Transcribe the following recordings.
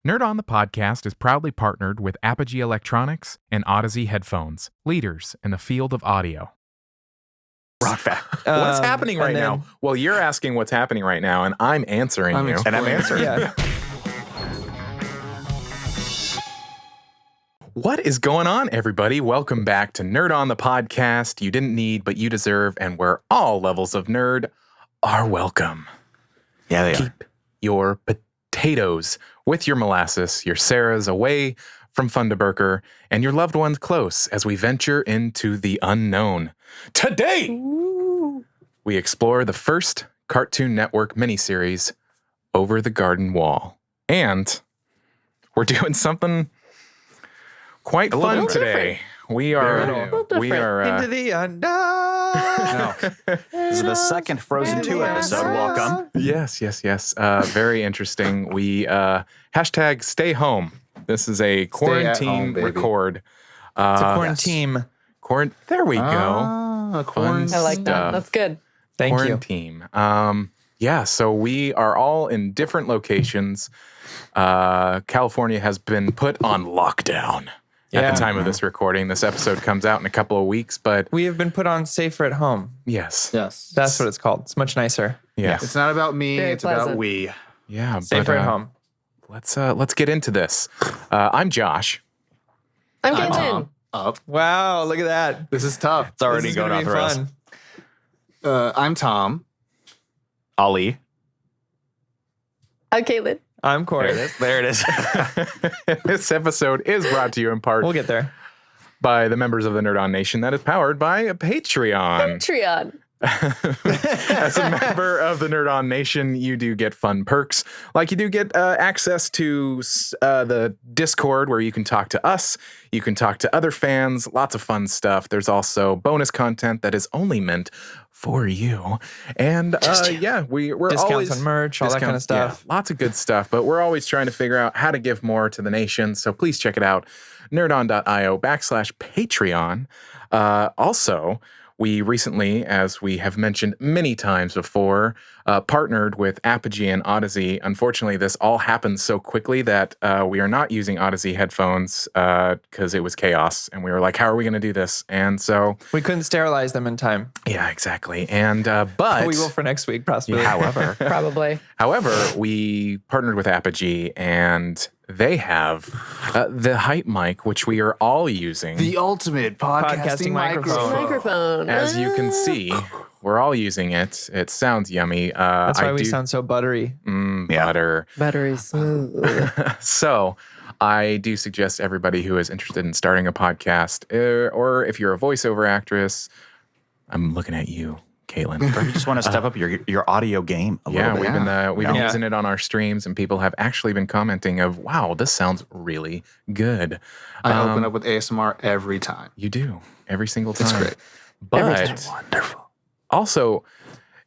Nerd on the Podcast is proudly partnered with Apogee Electronics and Odyssey Headphones, leaders in the field of audio. Rock fact. What's happening right now? Well, you're asking what's happening right now, and I'm answering you. And I'm answering. Yeah. What is going on, everybody? Welcome back to Nerd on the Podcast. You didn't need, but you deserve, and where all levels of nerd are welcome. Yeah, they are. Keep your potatoes with your molasses, your Sarahs away from Funderburker, and your loved ones close as we venture into the unknown. Today, we explore the first Cartoon Network miniseries, Over the Garden Wall. And we're doing something quite fun today. We are Into the unknown. This is the second Frozen 2 episode. Welcome. Yes. Very interesting. We hashtag stay home. This is a quarantine record. It's a quarantine. There we go. Fun I like that. That's good. Thank you. Quarantine. So we are all in different locations. California has been put on lockdown at the time of this recording. This episode comes out in a couple of weeks, but We have been put on safer at home. yes. That's what it's called. It's much nicer. Yeah. It's not about me. Very it's about pleasant. we. Yeah. Safer at home. Let's get into this. I'm Josh. I'm I'm Caitlin. Tom. Up. Wow, look at that. This is tough. It's already going off the rails. I'm Tom. Ali. I'm Caitlin. I'm Corey. There it is. This episode is brought to you in part We'll get there. by the members of the Nerd On Nation that is powered by Patreon. Patreon. As a member of the Nerd On Nation, you do get fun perks. Like you do get access to the Discord where you can talk to us. You can talk to other fans. Lots of fun stuff. There's also bonus content that is only meant for you. And we're Discounts always on merch, all that kind of stuff. Yeah, lots of good stuff. But we're always trying to figure out how to give more to the nation. So please check it out. nerdon.io/Patreon. Also, we recently, as we have mentioned many times before, partnered with Apogee and Odyssey. Unfortunately, this all happened so quickly that we are not using Odyssey headphones because it was chaos. And we were like, how are we going to do this? And so... We couldn't sterilize them in time. Yeah, exactly. And but... We will for next week, possibly. However, Probably. we partnered with Apogee, and they have the Hype mic, which we are all using. The ultimate podcasting microphone. Microphone. As you can see, we're all using it. It sounds yummy. That's why we sound so buttery. Butter. Buttery smooth. So I do suggest everybody who is interested in starting a podcast, or if you're a voiceover actress, I'm looking at you, Caitlin. Or you just want to step up your audio game a little bit. We've been using it on our streams, and people have actually been commenting of, wow, this sounds really good. I open up with ASMR every time. You do. Every single time. It's great. But It's wonderful. also,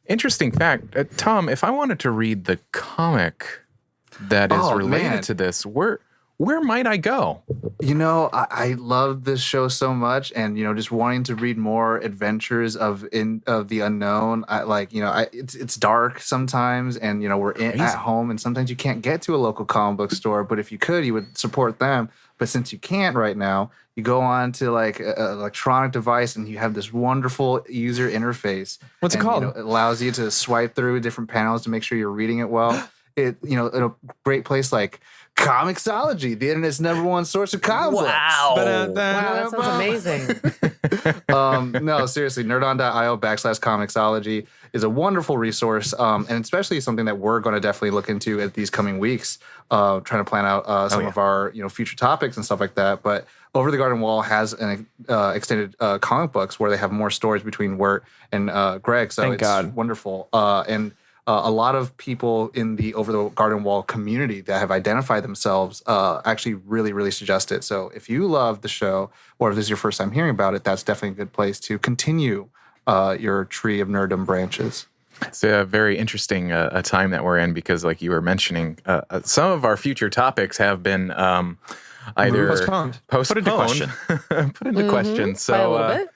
interesting fact, Tom, if I wanted to read the comic that is related to this, where might I go? You know, I love this show so much, and just wanting to read more adventures of the unknown. It's dark sometimes, and we're at home, and sometimes you can't get to a local comic book store. But if you could, you would support them. But since you can't right now, you go on to like an electronic device, and you have this wonderful user interface. What's it called? It allows you to swipe through different panels to make sure you're reading it well. In a great place like Comixology, the internet's #1 source of comic books. Wow, that sounds amazing. No, seriously, nerdon.io/Comixology is a wonderful resource, and especially something that we're going to definitely look into at these coming weeks, trying to plan out some of our future topics and stuff like that. But Over the Garden Wall has an extended comic books where they have more stories between Wirt and Greg, so Thank God. Wonderful. And a lot of people in the Over the Garden Wall community that have identified themselves actually really, really suggest it. So if you love the show, or if this is your first time hearing about it, that's definitely a good place to continue your tree of nerddom branches. It's a very interesting a time that we're in because, like you were mentioning, some of our future topics have been either postponed. put into question. So By a little bit.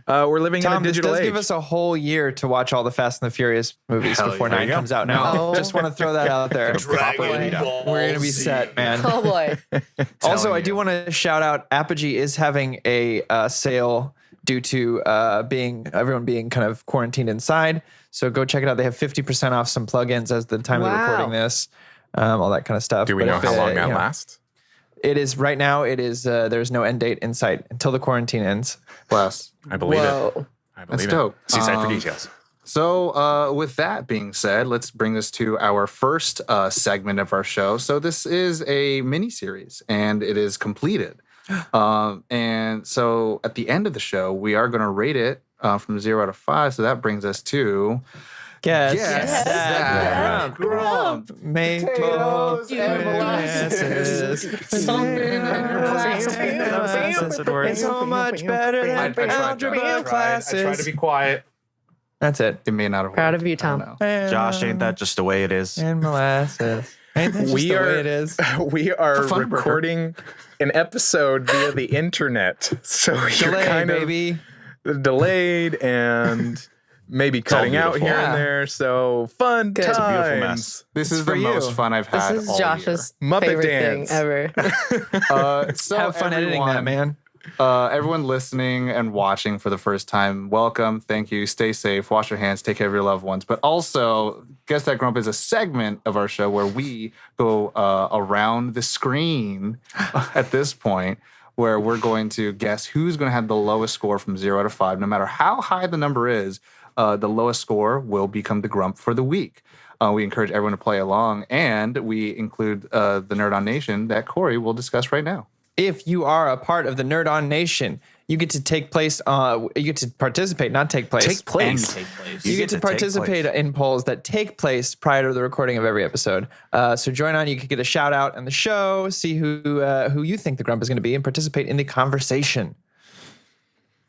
We're living Tom, in a digital this does age. give us a whole year to watch all the Fast and the Furious movies before 9 comes out now. No. Just want to throw that out there. Dragon Ball We're going to be set, man. Oh boy. Also, I you. do want to shout out Apogee is having a sale due to everyone being kind of quarantined inside. So go check it out. They have 50% off some plugins as the time of Wow. recording this, all that kind of stuff. Do we But know if how long that you know, lasts? It is right now. It is. There's no end date in sight until the quarantine ends. Bless. I believe it. Whoa. I believe That's it. dope. See site for details. So, with that being said, let's bring this to our first segment of our show. So, this is a mini series, and it is completed. And so, at the end of the show, we are going to rate it from 0 to 5. So that brings us to Guess that grump. Maple Potatoes and molasses. It's so much better I than tried, algebra Josh. I tried classes. to be quiet. That's it. It may not have worked. Proud of you, I don't Tom. know. Josh, ain't that just the way it is? And molasses. Ain't that just We the are- way it is? We are For fun, recording an episode via the internet. So you're Delay, kind baby. of delayed and maybe cutting out beautiful. here Yeah. and there. So fun Good. times. It's a beautiful mess. This is for the you. most fun I've This had is all Josh's Muppet favorite dance. thing ever. year. So Have fun editing that, man. Everyone listening and watching for the first time, welcome. Thank you. Stay safe. Wash your hands. Take care of your loved ones. But also, Guess That Grump is a segment of our show where we go around the screen at this point, where we're going to guess who's going to have the lowest score from 0 to 5. No matter how high the number is, the lowest score will become the grump for the week. We encourage everyone to play along, and we include the Nerd On Nation that Corey will discuss right now. If you are a part of the Nerd On Nation, you get to take place. You get to participate, not take place. Take place. You get to participate in polls that take place prior to the recording of every episode. So join on. You could get a shout out in the show, see who you think the grump is going to be, and participate in the conversation.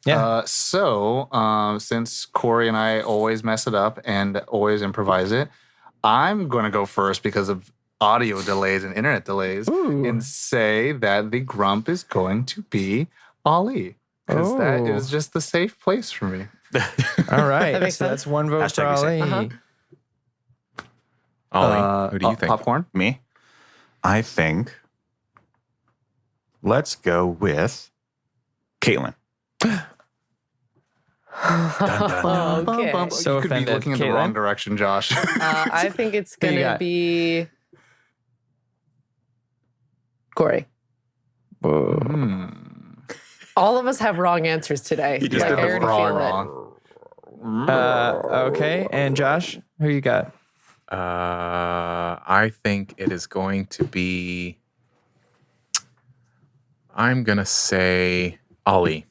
Yeah. Since Corey and I always mess it up and always improvise it, I'm going to go first because of audio delays and internet delays and say that the grump is going to be Ali. Because that Oh. is just the safe place for me. All right. That makes So sense. that's one vote for Hashtag be Ali. safe. Ollie, who do you think? Popcorn? Me? I think let's go with Caitlin. Okay. So you could be offended. looking in the Caitlin? wrong direction, Josh. I think it's Who you going to got? be Corey. Whoa. All of us have wrong answers today. You just Like, did I the already wrong feel it. Okay. And Josh, who you got? I think it is going to be. I'm going to say Ollie.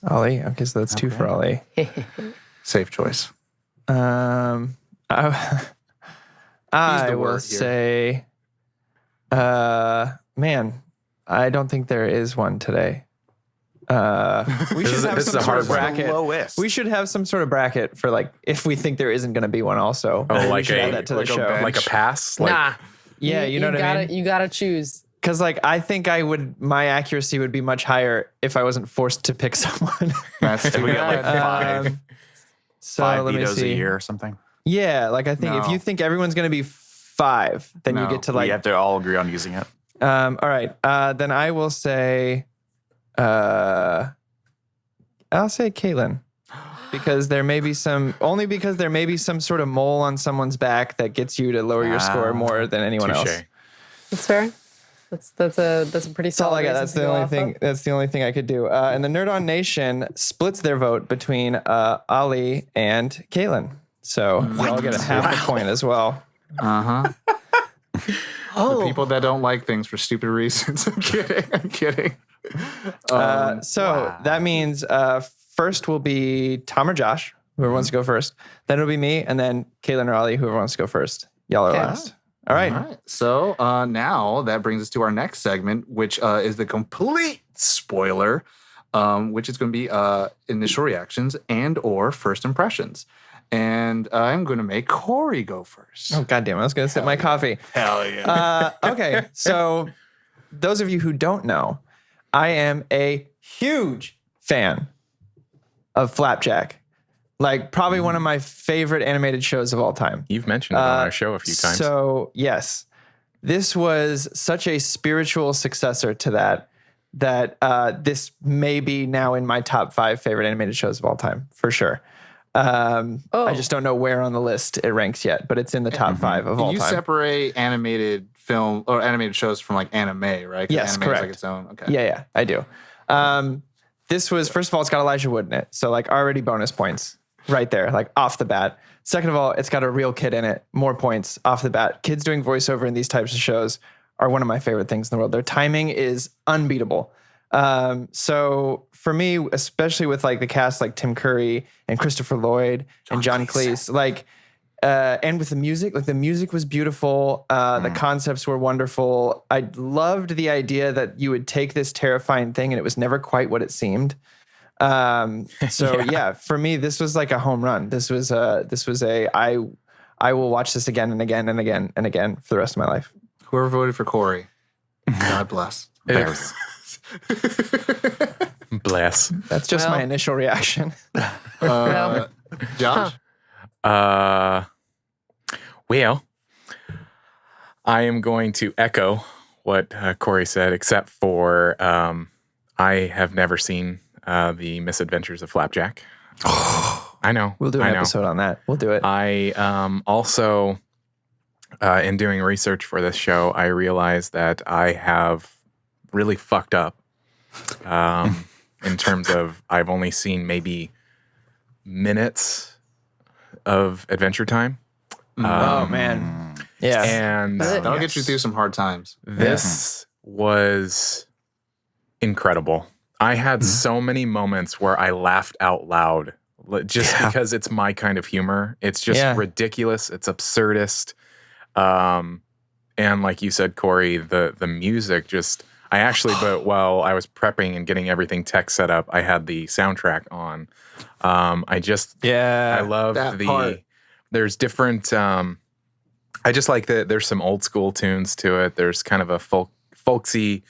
Ali. Okay, so that's 2 for Ali. Safe choice. I the will word here. say, man, I don't think there is one today. We should have this is some a sort hard of one. bracket. Lowest. We should have some sort of bracket for like if we think there isn't going to be one. Also, Oh, we like should a- add that to like the a show. bench. Like a pass? Like, Nah. Yeah, you know what gotta, I mean. You got to choose. Because like I think my accuracy would be much higher if I wasn't forced to pick someone. That's If too we got like bad. So five let me vetoes see. a year or something. Yeah, like I think if No. you think everyone's going to be 5, then you No. get to We like. have to all agree on using it. All right. Then I will say, I'll say Caitlin, because there may be some sort of mole on someone's back that gets you to lower your score more than anyone else. touche. That's fair. That's a pretty That's all solid I got. reason That's to the go only off thing. of. That's the only thing I could do. And the Nerd On Nation splits their vote between Ali and Caitlin. So we all get a half a point as well. Uh-huh. Oh, The people that don't like things for stupid reasons. I'm kidding. So that means first will be Tom or Josh, whoever wants to go first. Then it'll be me, and then Caitlin or Ali, whoever wants to go first. Y'all are Okay. last. All right. All right. So now that brings us to our next segment, which is the complete spoiler, which is going to be initial reactions and or first impressions. And I'm going to make Corey go first. Oh, goddamn. I was going to sip my coffee. Hell yeah. Okay. So those of you who don't know, I am a huge fan of Flapjack. Like probably one of my favorite animated shows of all time. You've mentioned it on our show a few times. So yes, this was such a spiritual successor to that this may be now in my top 5 favorite animated shows of all time for sure. I just don't know where on the list it ranks yet, but it's in the top 5 of all You time. separate animated film or animated shows from like anime, right? 'Cause Yes, anime correct. is like its own. Okay. Yeah, I do. This was, first of all, it's got Elijah Wood in it. So like already bonus points right there, like off the bat. Second of all, it's got a real kid in it. More points off the bat. Kids doing voiceover in these types of shows are one of my favorite things in the world. Their timing is unbeatable. So for me, especially with like the cast like Tim Curry and Christopher Lloyd and John Cleese, like, and with the music, like the music was beautiful. The concepts were wonderful. I loved the idea that you would take this terrifying thing and it was never quite what it seemed. Yeah, for me, this was like a home run. I will watch this again and again and again and again for the rest of my life. Whoever voted for Corey, God bless. Bless. That's just my initial reaction. Josh? Well, I am going to echo what Corey said, except for I have never seen The Misadventures of Flapjack. I know. We'll do an episode on that. We'll do it. I also, in doing research for this show, I realized that I have really fucked up in terms of I've only seen maybe minutes of Adventure Time. Oh, man. Yeah. And That'll get you through some hard times. this was incredible. I had so many moments where I laughed out loud just because it's my kind of humor. It's just ridiculous. It's absurdist. And like you said, Corey, the music just, I actually, but while I was prepping and getting everything tech set up, I had the soundtrack on. I love that part. There's different, I just like that there's some old school tunes to it. There's kind of a folksy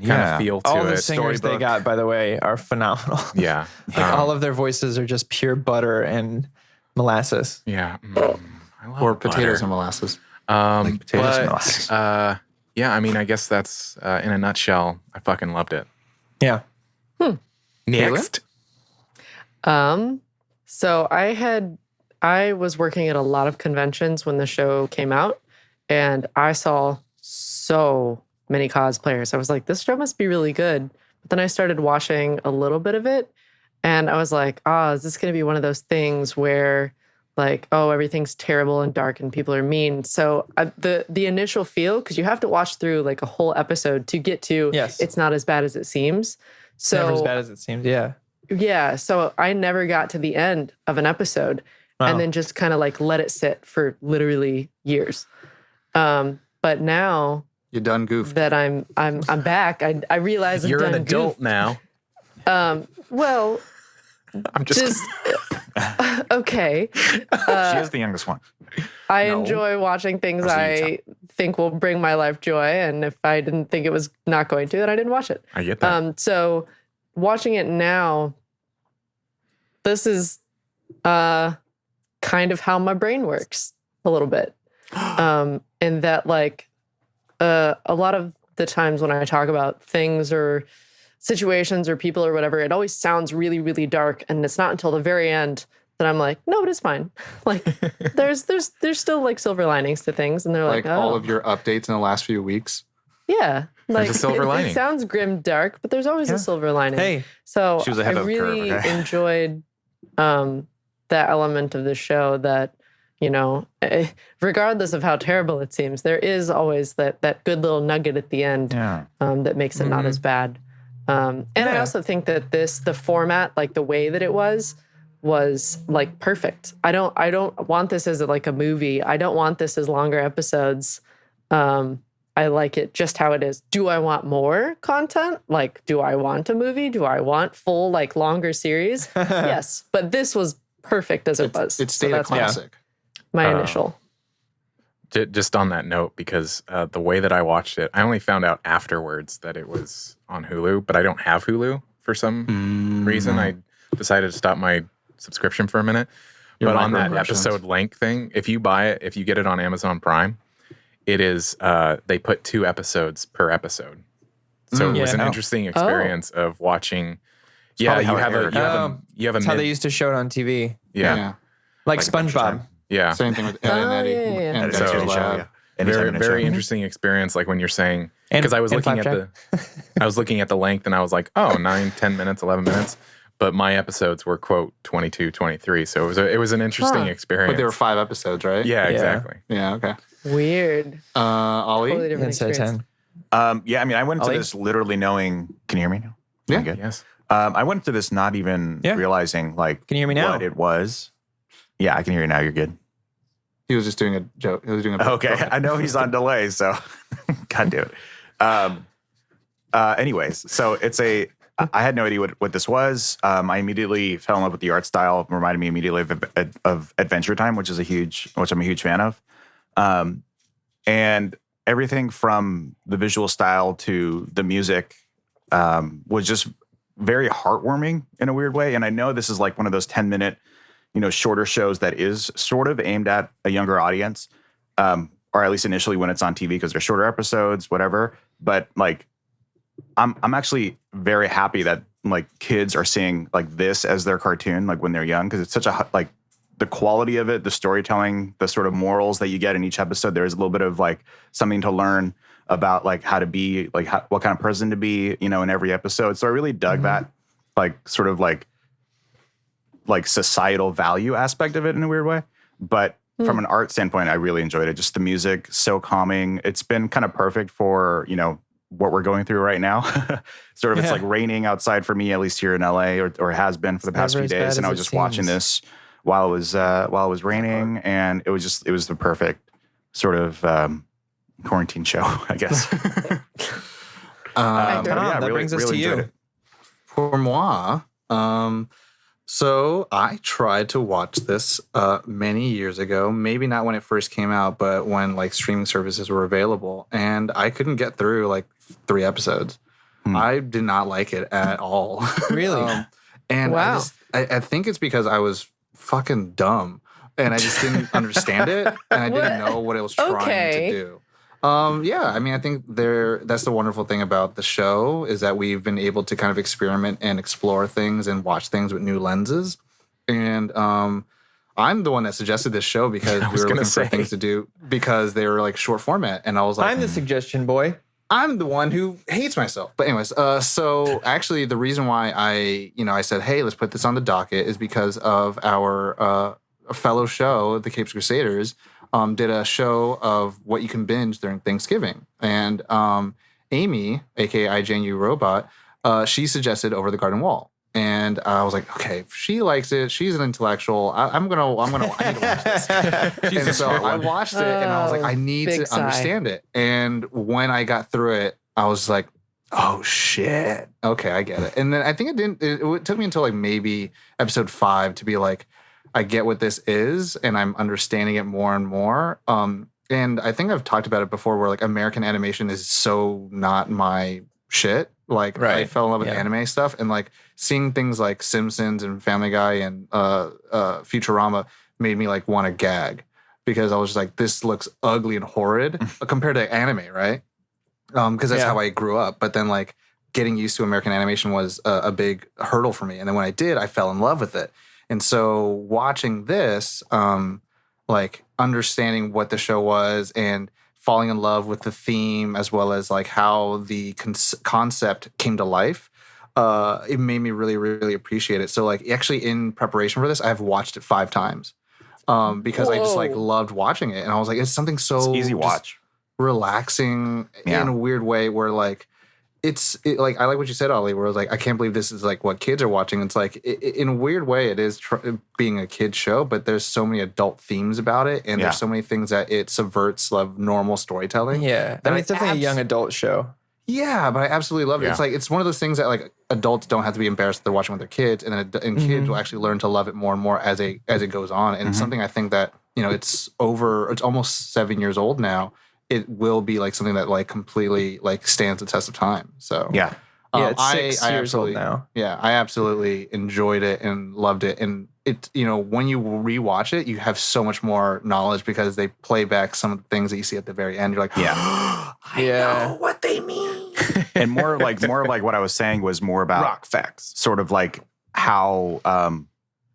kind of feel to all it. the singers they got, by the way, are phenomenal. Yeah. Like all of their voices are just pure butter and molasses. Yeah. I love Or potatoes butter. and molasses. Like potatoes and But, molasses. yeah, I mean, I guess that's in a nutshell. I fucking loved it. Yeah. Next. So I was working at a lot of conventions when the show came out, and I saw so many cosplayers. I was like, this show must be really good. But then I started watching a little bit of it, and I was like, is this going to be one of those things where, like, everything's terrible and dark and people are mean? So the initial feel, because you have to watch through like a whole episode to get to, it's not as bad as it seems. So Never as bad as it seemed. Yeah. Yeah. So I never got to the end of an episode and then just kind of like let it sit for literally years. But now You done goofed. that I'm back, I realize You're I've an done adult goof. now. Well, I'm just okay. She is the youngest one. I enjoy watching things I think will bring my life joy, and if I didn't think it was not going to, then I didn't watch it. I get that. So watching it now, this is kind of how my brain works a little bit. In that, like, a lot of the times when I talk about things or situations or people or whatever, it always sounds really, really dark. And it's not until the very end that I'm like, no, but it's fine. Like, there's still like silver linings to things. And they're like, all of your updates in the last few weeks. yeah. Like, a silver lining. It sounds grim dark, but there's always a silver lining. Hey, So She was ahead I of the curve, really okay? enjoyed that element of the show that, you know, regardless of how terrible it seems, there is always that good little nugget at the end that makes it not as bad. And I also think that the format, like the way that it was like perfect. I don't want this as like a movie. I don't want this as longer episodes. I like it just how it is. Do I want more content? Like, do I want a movie? Do I want full, like, longer series? Yes. But this was perfect as it was. It stayed a that's classic. my initial. Just on that note, because the way that I watched it, I only found out afterwards that it was on Hulu, but I don't have Hulu for some reason. decided to stop my subscription for a minute. Your But on that microaggressions. episode length thing, if you buy it, if you get it on Amazon Prime, it is they put 2 episodes per episode. So it was an interesting experience of watching. Yeah, probably you how it have aired. you have a That's how they used to show it on TV. yeah. Like Adventure SpongeBob. Time. Yeah. Same thing with Ed and Eddie. yeah. And That is So- Dexter's a show, Lab. yeah. Anytime Very in a very show. interesting experience, like when you're saying, And- because I was and looking at I was looking at the length and I was like, oh, 9, 10 minutes, 11 minutes. But my episodes were quote 22, 23. So it was an interesting experience. But there were 5 episodes, right? Yeah, exactly. Yeah, okay. Weird. Ollie? Totally different Instead of experience. 10. Yeah, I mean, I went into Ollie? this literally knowing. Can you hear me now? Yeah. I'm good. Yes. I went into this not even Yeah. realizing like Can you hear me now? what it was. Yeah, I can hear you now. You're good. He was just doing a joke. He was doing a Okay, I know he's on delay, so God do it. Anyways, so I had no idea what this was. I immediately fell in love with the art style. It reminded me immediately of Adventure Time, which I'm a huge fan of. And everything from the visual style to the music was just very heartwarming in a weird way. And I know this is like one of those 10-minute, shorter shows that is sort of aimed at a younger audience, or at least initially when it's on TV because they're shorter episodes, whatever. But like, I'm actually very happy that like kids are seeing like this as their cartoon, like when they're young, because it's such a like the quality of it, the storytelling, the sort of morals that you get in each episode. There's a little bit of like something to learn about like how to be like what kind of person to be, in every episode. So I really dug that like sort of like societal value aspect of it in a weird way. But from an art standpoint, I really enjoyed it. Just the music, so calming. It's been kind of perfect for, what we're going through right now. Sort of, it's like raining outside for me, at least here in LA, or has been for the past few never as days. bad And I as was it just watching seems. this while it was raining, and it was the perfect sort of quarantine show, I guess. Tom, yeah, that brings us to enjoyed you. it. For moi, so I tried to watch this many years ago, maybe not when it first came out, but when like streaming services were available, and I couldn't get through like 3 episodes. I did not like it at all. Really? And Wow. I think it's because I was fucking dumb and I just didn't understand it, and I didn't know what it was trying Okay. to do. Yeah, I mean, I think that's the wonderful thing about the show is that we've been able to kind of experiment and explore things and watch things with new lenses. And I'm the one that suggested this show because we were looking for things to do because they were like short format. And I was like, I'm the suggestion boy. I'm the one who hates myself. But anyways, so actually the reason why I said, hey, let's put this on the docket is because of our fellow show, the Capes Crusaders, did a show of what you can binge during Thanksgiving. And Amy, aka IGNU Robot, she suggested Over the Garden Wall. And I was like, okay, if she likes it, she's an intellectual. I need to watch this. And so I watched it, and I was like, I need big to sigh. understand it. And when I got through it, I was like, oh shit, okay, I get it. And then I think it took me until like maybe episode 5 to be like, I get what this is, and I'm understanding it more and more. And I think I've talked about it before, where like American animation is so not my shit. Like I Right. fell in love with Yeah. anime stuff, and like seeing things like Simpsons and Family Guy and Futurama made me like want to gag because I was just like, this looks ugly and horrid compared to anime, right? Because that's Yeah. how I grew up. But then like getting used to American animation was a big hurdle for me. And then when I did, I fell in love with it. And so watching this, like understanding what the show was and falling in love with the theme as well as like how the concept came to life, it made me really, really appreciate it. So like actually in preparation for this, I've watched it 5 times because I just like Whoa. loved watching it. And I was like, it's something so It's easy just watch. relaxing Yeah. in a weird way where like, like I like what you said, Ollie, where I was like, I can't believe this is like what kids are watching. It's like in a weird way, it is being a kid show, but there's so many adult themes about it, and Yeah. there's so many things that it subverts of normal storytelling. Yeah. I That mean, it's definitely a young adult show. Yeah, but I absolutely love it. Yeah. It's one of those things that like adults don't have to be embarrassed that they're watching with their kids, and then kids will actually learn to love it more and more as it goes on. And it's something I think that it's almost 7 years old now. It will be like something that like completely like stands the test of time. So Yeah. Yeah, it's 6 years old absolutely- now. Yeah, I absolutely enjoyed it and loved it. And it, when you rewatch it, you have so much more knowledge because they play back some of the things that you see at the very end. You're like, I know what they mean. And more of like what I was saying was more about Rock facts. sort of like how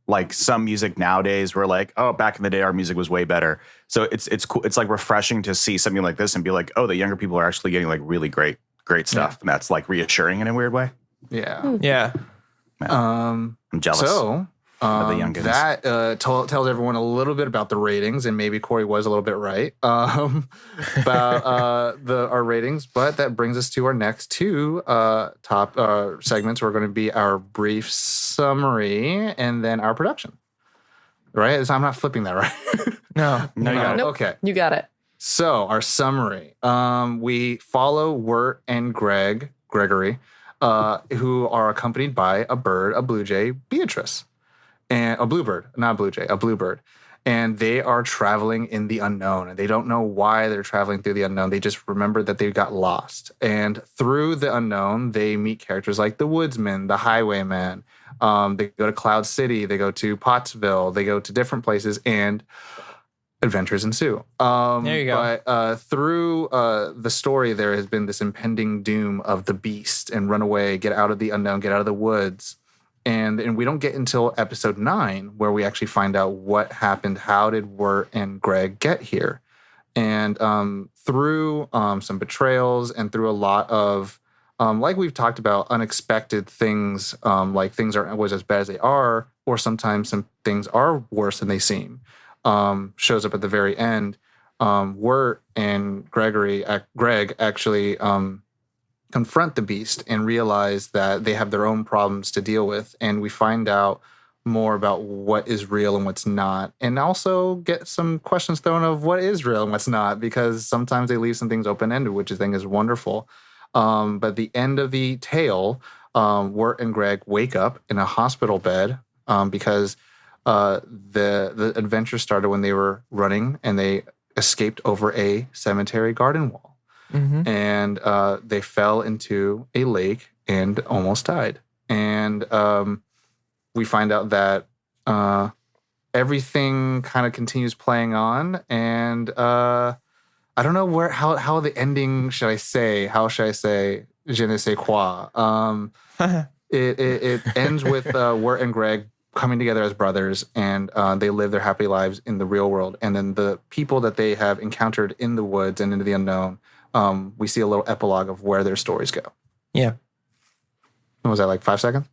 like some music nowadays we're like, oh, back in the day our music was way better. So it's cool. It's like refreshing to see something like this and be like, oh, the younger people are actually getting like really great stuff. And that's like reassuring in a weird way. Yeah. Yeah. I'm jealous. So of the youngins. that tells everyone a little bit about the ratings, and maybe Corey was a little bit right about our ratings. But that brings us to our next two top segments. We're going to be our brief summary and then our production. Right? So I'm not flipping that, right? No. No, you got it. Nope. Okay. You got it. So our summary, we follow Wirt and Gregory, who are accompanied by a bird, a blue jay, Beatrice, and a bluebird, not a blue jay, a bluebird. And they are traveling in the unknown, and they don't know why they're traveling through the unknown. They just remember that they got lost. And through the unknown, they meet characters like the woodsman, the highwayman. They go to Cloud City, they go to Pottsville, they go to different places, and adventures ensue. There you go. But through the story, there has been this impending doom of the beast and run away, get out of the unknown, get out of the woods. And we don't get until episode 9 where we actually find out what happened. How did Wirt and Greg get here? And through some betrayals and through a lot of, like we've talked about, unexpected things, like things aren't always as bad as they are, or sometimes some things are worse than they seem. Shows up at the very end. Wirt and Greg actually confront the beast and realize that they have their own problems to deal with. And we find out more about what is real and what's not. And also get some questions thrown of what is real and what's not, because sometimes they leave some things open-ended, which I think is wonderful. But at the end of the tale, Wirt and Greg wake up in a hospital bed because the adventure started when they were running and they escaped over a cemetery garden wall. Mm-hmm. And they fell into a lake and almost died. And we find out that everything kind of continues playing on. And I don't know how the ending should I say? How should I say? Je ne sais quoi. It ends with Wirt and Greg coming together as brothers, and they live their happy lives in the real world. And then the people that they have encountered in the woods and into the unknown, we see a little epilogue of where their stories go. Yeah. What was that, like 5 seconds?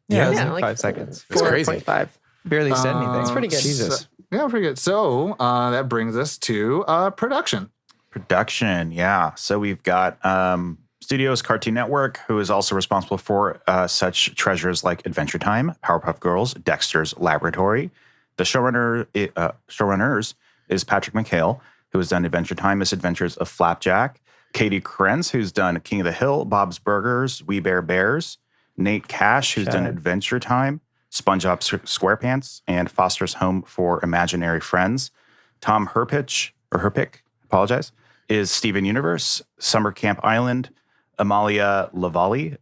Yeah, Yeah, like like 5 seconds. It's crazy. 4.5. Barely said anything. It's pretty good. Jesus. Yeah, pretty good. So that brings us to production. Production, yeah. So we've got Studios Cartoon Network, who is also responsible for such treasures like Adventure Time, Powerpuff Girls, Dexter's Laboratory. The showrunners is Patrick McHale, who has done Adventure Time, Misadventures of Flapjack. Katie Krenz, who's done King of the Hill, Bob's Burgers, We Bear Bears. Nate Cash, who's done Adventure Time, SpongeBob SquarePants, and Foster's Home for Imaginary Friends. Tom Herpick, apologize, is Steven Universe, Summer Camp Island. Amalia Lavallee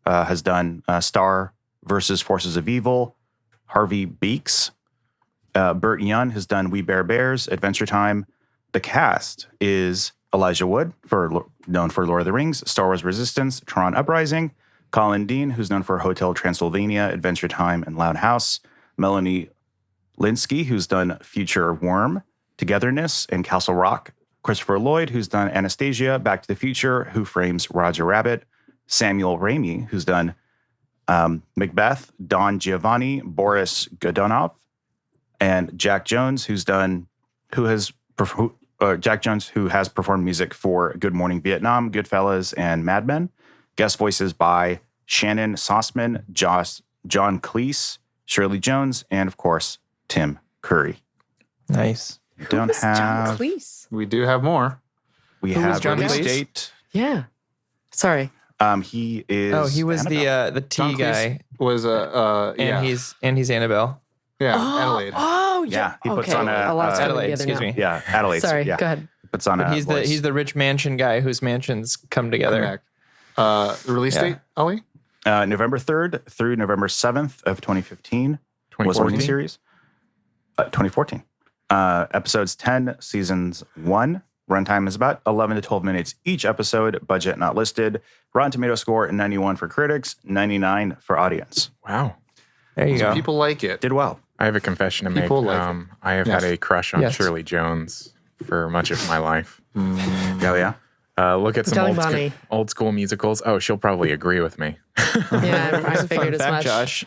has done Star versus Forces of Evil. Harvey Beaks. Bert Young has done We Bear Bears, Adventure Time. The cast is Elijah Wood, known for Lord of the Rings, Star Wars Resistance, Tron Uprising. Colin Dean, who's known for Hotel Transylvania, Adventure Time, and Loud House. Melanie Linsky, who's done Future Worm, Togetherness, and Castle Rock. Christopher Lloyd, who's done Anastasia, Back to the Future, Who Frames Roger Rabbit. Samuel Ramey, who's done Macbeth, Don Giovanni, Boris Godunov, and Jack Jones, who has performed music for Good Morning Vietnam, Goodfellas, and Mad Men. Guest voices by Shannon Sossman, John Cleese, Shirley Jones, and of course, Tim Curry. Nice. We don't Who's John have. Cleese? We do have more. We Who was have John release Cleese? date. Yeah. Sorry. He is. Oh, he was Annabelle. the T John Cleese guy, was and he's Annabelle. Adelaide. Oh, Yeah, he puts okay. on a lot's coming Adelaide. together Excuse now. me. Yeah, Adelaide. Sorry, yeah. go ahead. Puts on But a he's voice. the rich mansion guy whose mansions come together. Correct. The release date, Ollie? November 3rd through November 7th of 2015 was a miniseries. 2014. Episodes 10, seasons 1. Runtime is about 11 to 12 minutes each episode. Budget not listed. Rotten Tomato score 91 for critics, 99 for audience. Wow. There you go. People like it. Did well. I have a confession to make. People like it. I have had a crush on Yes. Shirley Jones for much of my life. Yeah. Look at some Telling Bonnie. old school musicals. Oh, she'll probably agree with me. Yeah, I Fun figured as fact, much. Josh.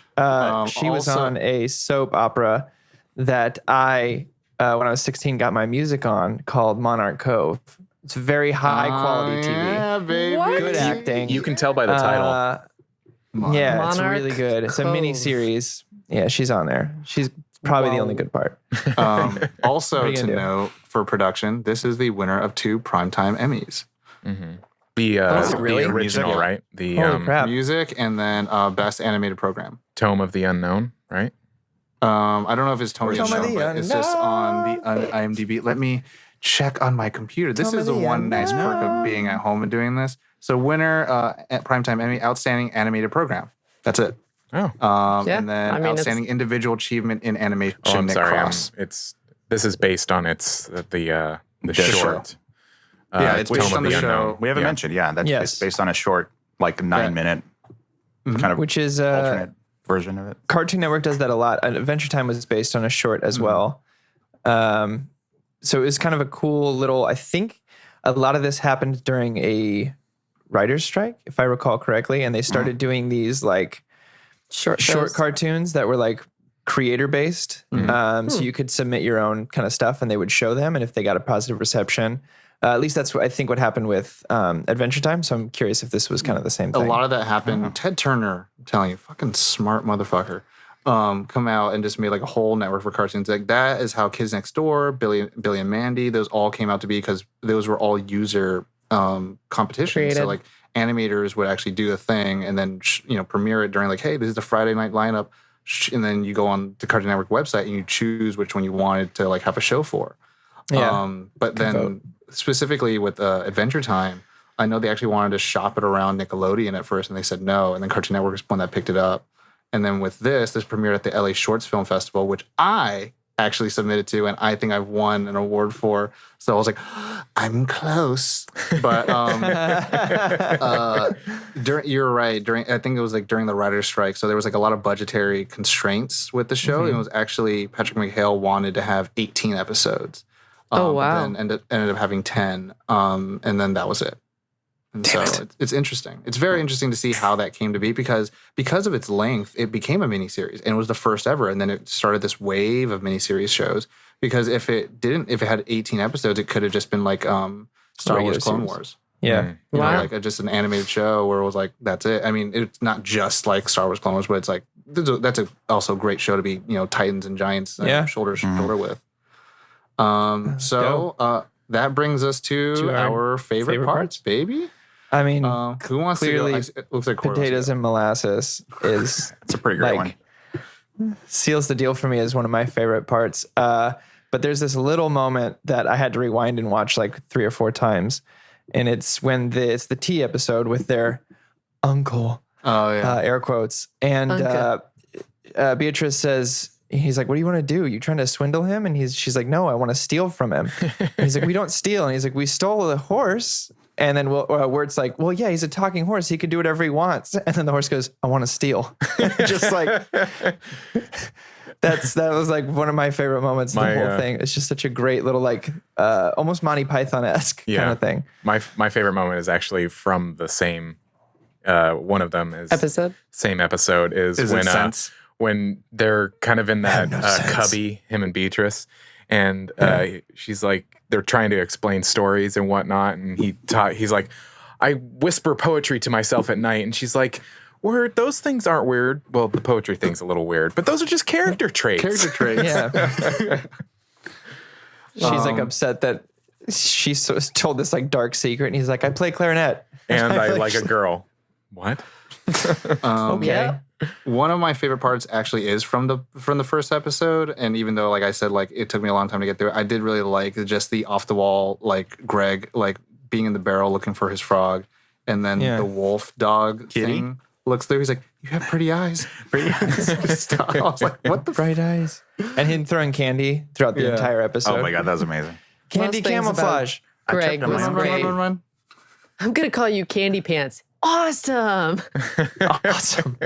She was also- on a soap opera that I, when I was 16, got my music on called Monarch Cove. It's very high quality TV. Yeah, baby. What? Good acting. You can tell by the title. Yeah, it's Monarch really good. It's a Cove. mini series. Yeah, she's on there. She's probably the only good part. Also What are you to gonna do? note for production, this is the winner of 2 Primetime Emmys. The it really? the original, Music? right? The Holy crap. Music and then Best Animated Program. Tome of the Unknown, right? I don't know if it's Tony Tome of Show, the but it's just on the IMDb. Let me check on my computer. This Tome is of the the one nice perk of being at home and doing this. So winner at Primetime Emmy, Outstanding Animated Program. That's it. Oh, Yeah, And then I mean, Outstanding Individual Achievement in Animation. I'm Nick sorry. Cross. This is based on the show. short. Yeah, it's Tome based of on the show. Unknown. We haven't mentioned, that's Yes. it's based on a short, like 9-minute kind of Which is alternate version of it. Cartoon Network does that a lot. Adventure Time was based on a short as well. So it was kind of a cool little, I think a lot of this happened during a writer's strike, if I recall correctly. And they started doing these like Short short shows. cartoons that were like creator based. So you could submit your own kind of stuff and they would show them. And if they got a positive reception, at least that's what I think what happened with Adventure Time. So I'm curious if this was kind of the same A thing. lot of that happened. Ted Turner, I'm telling you, fucking smart motherfucker, come out and just made like a whole network for cartoons. Like that is how Kids Next Door, Billy and Mandy, those all came out to be because those were all user competitions. Created. So like animators would actually do a thing and then premiere it during like, hey, this is the Friday night lineup, and then you go on the Cartoon Network website and you choose which one you wanted to like have a show for. Yeah. But then vote. specifically with Adventure Time, I know they actually wanted to shop it around Nickelodeon at first, and they said no. And then Cartoon Network is one that picked it up. And then with this premiered at the LA Shorts Film Festival, which I actually submitted to, and I think I've won an award for. So I was like, I'm close. But you're right. I think it was like during the writer's strike. So there was like a lot of budgetary constraints with the show. And it was actually Patrick McHale wanted to have 18 episodes. Oh, But wow. then ended up having 10. And then that was it. And it's interesting. It's very interesting to see how that came to be because of its length, it became a miniseries and it was the first ever. And then it started this wave of miniseries shows because if it had 18 episodes, it could have just been like Star Regular Wars Clone series. Wars. Yeah. You know, Wow. like just an animated show where it was like, that's it. I mean, it's not just like Star Wars Clone Wars, but it's like, that's also a great show to be, Titans and Giants shoulder to shoulder with. That brings us to our favorite parts, baby. I mean, Who wants clearly to go? It looks like Corey wants to potatoes go. and molasses is It's a pretty great like one. seals the deal for me as one of my favorite parts. But there's this little moment that I had to rewind and watch like 3 or 4 times, and it's when it's the tea episode with their uncle, Oh yeah. air quotes, and Beatrice says. He's like, what do you want to do? You trying to swindle him? And she's like, no, I want to steal from him. And he's like, we don't steal. And he's like, we stole the horse. And then Wirt's like, well, yeah, he's a talking horse. He could do whatever he wants. And then the horse goes, I want to steal. Just like, that was like one of my favorite moments of the whole thing. It's just such a great little like, almost Monty Python-esque kind of thing. My favorite moment is actually from the same, one of them is Episode? Same episode is Is it when Sense? When they're kind of in that cubby, him and Beatrice, and she's like, they're trying to explain stories and whatnot, and he's like, I whisper poetry to myself at night, and she's like, word, those things aren't weird. Well, the poetry thing's a little weird, but those are just character traits. Character traits. Yeah. She's like upset that she's told this like dark secret. And he's like, I play clarinet. And I like a girl. What? Okay. Yeah. One of my favorite parts actually is from the first episode, and even though, like I said, like it took me a long time to get through it, I did really like just the off the wall, like Greg, like being in the barrel looking for his frog, and then Yeah. the wolf dog Kitty? thing looks through. He's like, "You have pretty eyes." Pretty eyes. I was like, "What the?" Bright eyes. And him throwing candy throughout the Yeah. entire episode. Oh my God, that was amazing. Candy Most things about camouflage. Greg on my was own. great. Run. I'm gonna call you Candy Pants. Awesome. Awesome.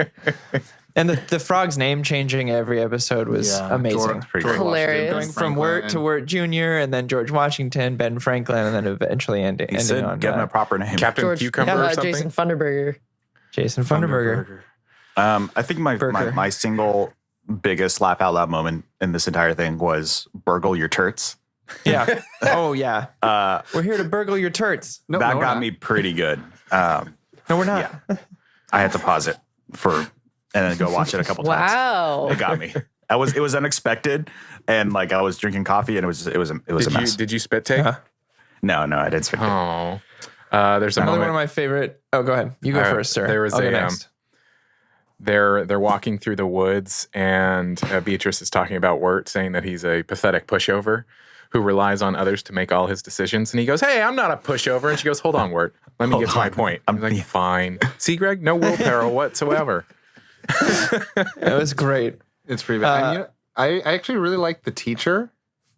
And the frog's name changing every episode was amazing. Pretty great. Hilarious. Going from Wirt to Wirt Jr. and then George Washington, Ben Franklin, and then eventually ending He said, on give him a proper name. Captain George, Cucumber or something. Jason Funderburger. Jason Funderburger. I think my single biggest laugh out loud moment in this entire thing was burgle your turts. Yeah. Oh, yeah. We're here to burgle your turts. No, That we're got not. me pretty good. No, we're not. Yeah. I had to pause it and then go watch it a couple times. Wow. It got me. It was unexpected, and like I was drinking coffee, and it was a mess. Did you spit take? No, I didn't spit. Oh, there's a Another moment. one of my favorite. Oh, go ahead. You go first, sir. There was I'll go a next. they're walking through the woods, and Beatrice is talking about Wirt, saying that he's a pathetic pushover who relies on others to make all his decisions. And he goes, "Hey, I'm not a pushover." And she goes, "Hold on, Wirt. Let me get to my point." I'm like, "Fine." See, Greg, no willpower whatsoever. It was great. It's pretty bad. And, I actually really like the teacher.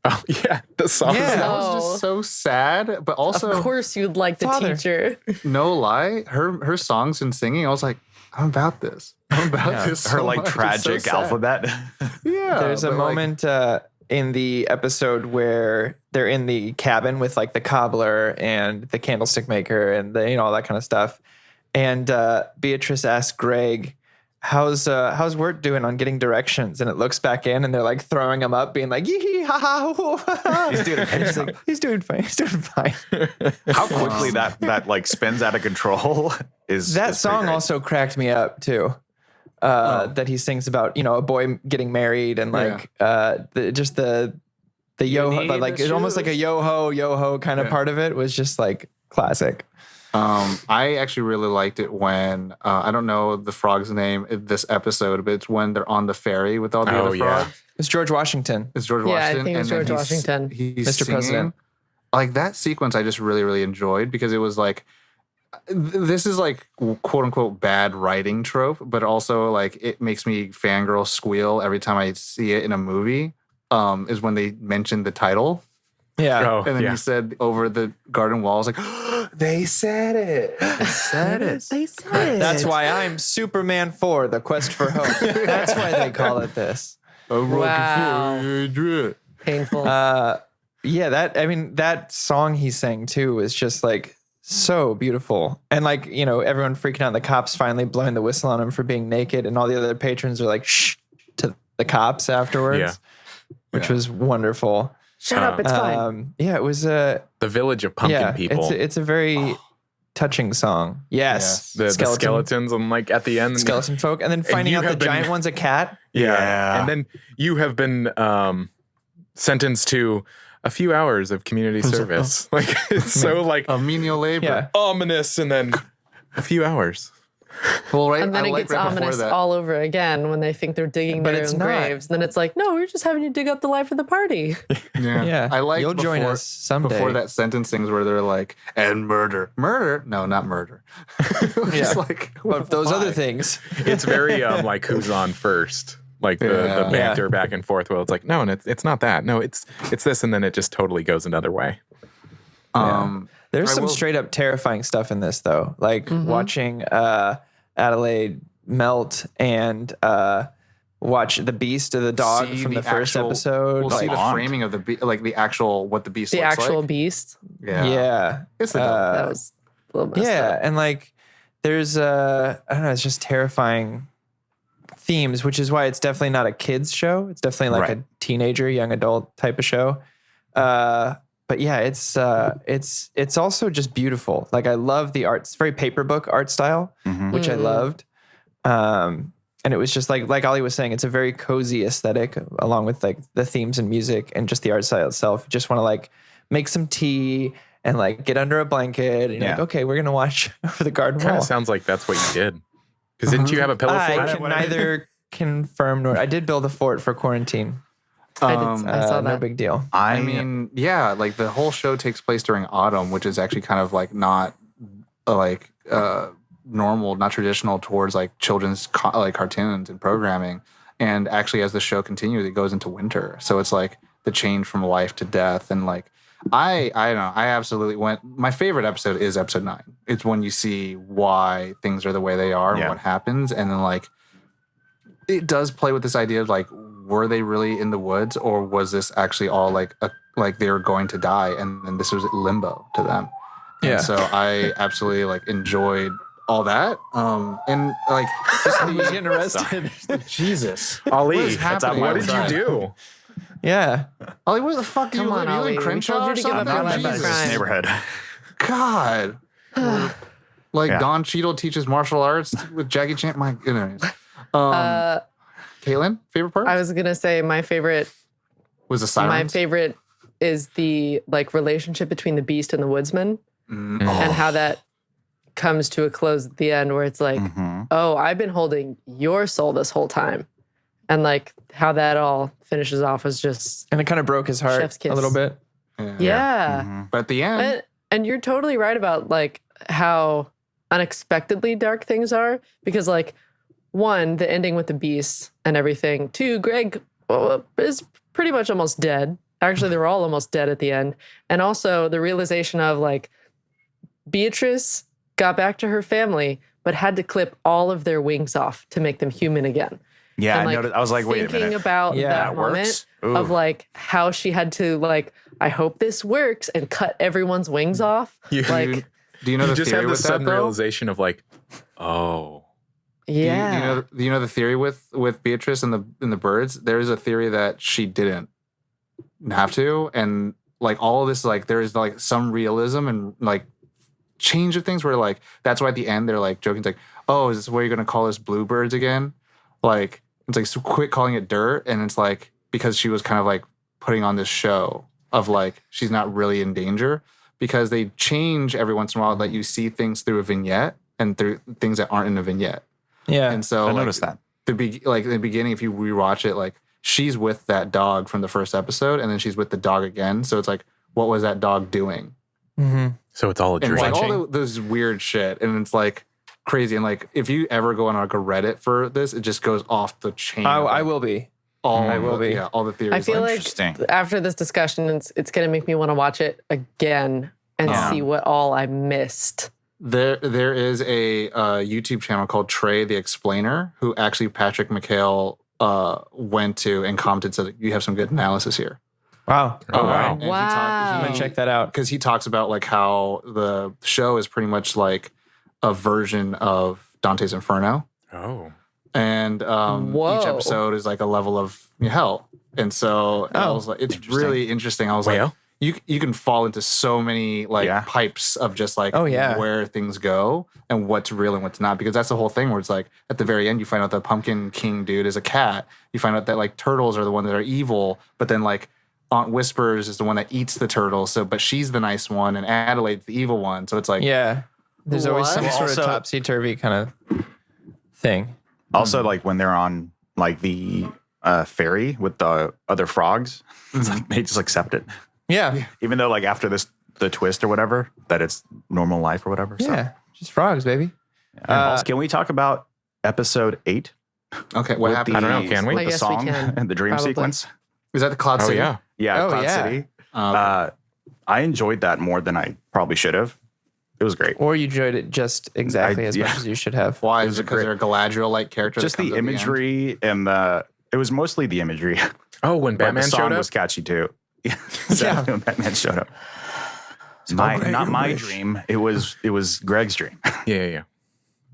Oh yeah, the song. Yeah. That was Oh. just so sad, but also Of course you'd like the Father. teacher. no lie, her songs and singing. I was like, I'm about this. I'm about this. Her so like much. It's so tragic sad. alphabet. Yeah, There's a but, like, moment in the episode where they're in the cabin with like the cobbler and the candlestick maker and the, all that kind of stuff. And Beatrice asks Greg, how's Wirt doing on getting directions? And it looks back in and they're like throwing him up, being like, yee ha ha. Ha. He's doing a great He's like, he's doing fine. He's doing fine. How quickly that like spins out of control is That is pretty song great. also cracked me up too. That he sings about, a boy getting married and like the yo need but like the it's almost like a shoes. yo ho kind of part of it was just like classic. I actually really liked it when I don't know the frog's name in this episode, but it's when they're on the ferry with all the Oh, other yeah. frogs. It's George Washington. It's George Yeah, I Washington. think it's and then George Washington. He's Mr. singing. President. Like that sequence, I just really, really enjoyed because it was like, this is like quote unquote bad writing trope, but also like it makes me fangirl squeal every time I see it in a movie. Is when they mentioned the title. Yeah. Oh, And then yeah. he said over the garden wall, I was like, they said it. They said it. They said That's why I'm Superman 4, The Quest for Hope. That's why they call it this. Wow. Painful. Yeah, that song he sang too was just like so beautiful. And like, everyone freaking out, the cops finally blowing the whistle on him for being naked, and all the other patrons are like, shh, to the cops afterwards, which was wonderful. Shut up, it's fine. Yeah, it was The Village of Pumpkin People. It's a very touching song. Yes. the skeletons and like at the end. Skeleton folk. And then finding you out the have been- giant one's a cat. Yeah. And then you have been sentenced to a few hours of community service. Like it's so like A menial labor. Yeah. ominous, and then a few hours. Well, right. And then I it like gets right before ominous that. all over again when they think they're digging But their it's own not. graves. Then it's like, no, we're just having you dig up the life of the party. Yeah. I like You'll join before- us someday. Before that sentencing where they're like, and murder. No, not murder. Just like, But those why? other things. It's very like who's on first. Like the Yeah. banter back and forth. Well, it's like, no, and it's not that. No, it's this, and then it just totally goes another way. There's I some will- straight up terrifying stuff in this though. Like watching Adelaide melt and watch the beast of the dog See from the first actual- episode. We'll see the Blonde. framing of the actual what the beast The looks actual like. beast. Yeah. It's the dog. That was a little messed yeah, up. and like there's I don't know, it's just terrifying themes, which is why it's definitely not a kids show. It's definitely like Right. a teenager, young adult type of show. But yeah, it's also just beautiful. Like I love the art. It's very paper book art style, which I loved. And it was just like Ollie was saying, it's a very cozy aesthetic along with like the themes and music and just the art style itself. You just want to like make some tea and like get under a blanket and you're like, okay, we're gonna watch over the garden Kind wall. of sounds like that's what you did. Because didn't you have a pillow I fort? can neither confirm nor I did build a fort for quarantine. I saw No that. big deal. I mean, yeah, like the whole show takes place during autumn, which is actually kind of like not like normal, not traditional towards like children's like cartoons and programming. And actually, as the show continues, it goes into winter. So it's like the change from life to death. And like, I don't know. I absolutely went. My favorite episode is episode 9. It's when you see why things are the way they are and what happens. And then like, it does play with this idea of like, were they really in the woods, or was this actually all like they were going to die, and then this was limbo to them? And so I absolutely like enjoyed all that. And like, He's getting arrested. Jesus, Ali, what is happening? what did you do? Yeah. Ollie, where the fuck do you Come live? on, You live in Ollie. We Crenshaw told you or to give up something? your life by Jesus. crime. Neighborhood. God. Like Don Cheadle teaches martial arts with Jackie Chan. My goodness. Caitlin, favorite part? I was gonna say my favorite. Was the sirens? My favorite is the like relationship between the beast and the woodsman, Mm. and how that comes to a close at the end, where it's like, oh, I've been holding your soul this whole time, and like how that all finishes off was just And it kind of broke his heart Chef's kiss. a little bit. yeah. But at the end, And you're totally right about like how unexpectedly dark things are, because like 1, the ending with the beast and everything. 2, Greg is pretty much almost dead. Actually, they were all almost dead at the end. And also the realization of like Beatrice got back to her family, but had to clip all of their wings off to make them human again. Yeah, And, I noticed. I was like, wait a thinking minute. about Yeah, that that moment works? of Ooh. like how she had to like, I hope this works, and cut everyone's wings off. Like, do you know You the just theory have with this that sudden though? realization of like, oh, yeah. Do you know the theory with Beatrice and the birds? There is a theory that she didn't have to, and like all of this, like there is like some realism and like change of things where like that's why at the end they're like joking, it's like, oh, is this what you're gonna call us bluebirds again? Like it's like, so quit calling it dirt, and it's like because she was kind of like putting on this show of like she's not really in danger, because they change every once in a while that you see things through a vignette and through things that aren't in a vignette. Yeah. And so I like, noticed that. like in the beginning, if you rewatch it, like she's with that dog from the first episode, and then she's with the dog again. So it's like, what was that dog doing? so it's all a And dream. it's like all those weird shit, and it's like crazy. And like if you ever go on like a Reddit for this, it just goes off the chain. I will be. I will be. Yeah, all the theories. I feel like Interesting. after this discussion, it's going to make me want to watch it again and see what all I missed. there is a YouTube channel called Trey the Explainer, who actually Patrick McHale went to and commented, said you have some good analysis here. Wow. Oh, wow. And Wow. I'm going to check that out. because he talks about like how the show is pretty much like a version of Dante's Inferno, Oh, and each Whoa. episode is like a level of hell. And so I was like, it's really interesting. I was like, Well. you can fall into so many like pipes of just like where things go and what's real and what's not, because that's the whole thing where it's like at the very end you find out the Pumpkin King dude is a cat. You find out that like turtles are the one that are evil, but then like Aunt Whispers is the one that eats the turtles. So, but she's the nice one, and Adelaide's the evil one. So it's like, Yeah. There's always some What? sort of Also- topsy-turvy kind of thing. Also, like when they're on like the ferry with the other frogs, it's like they just accept it, Yeah. even though like after the twist or whatever, that it's normal life or whatever. So, Yeah. Just frogs, baby. and also, can we talk about episode 8? okay, what With happened? I don't know, can we? With I the guess we song can, and the dream probably. sequence. Is that the Cloud oh City? yeah. Yeah, Oh, Cloud yeah. City. Okay. I enjoyed that more than I probably should have. It was great. Or you enjoyed it just exactly as much as you should have. Why? It Is was it because they're a Galadriel-like character? Just that comes the at end? imagery and it was mostly the imagery. Oh, when But Batman the song showed up. was catchy too. So when Batman showed up. Not my dream. It was Greg's dream. Yeah.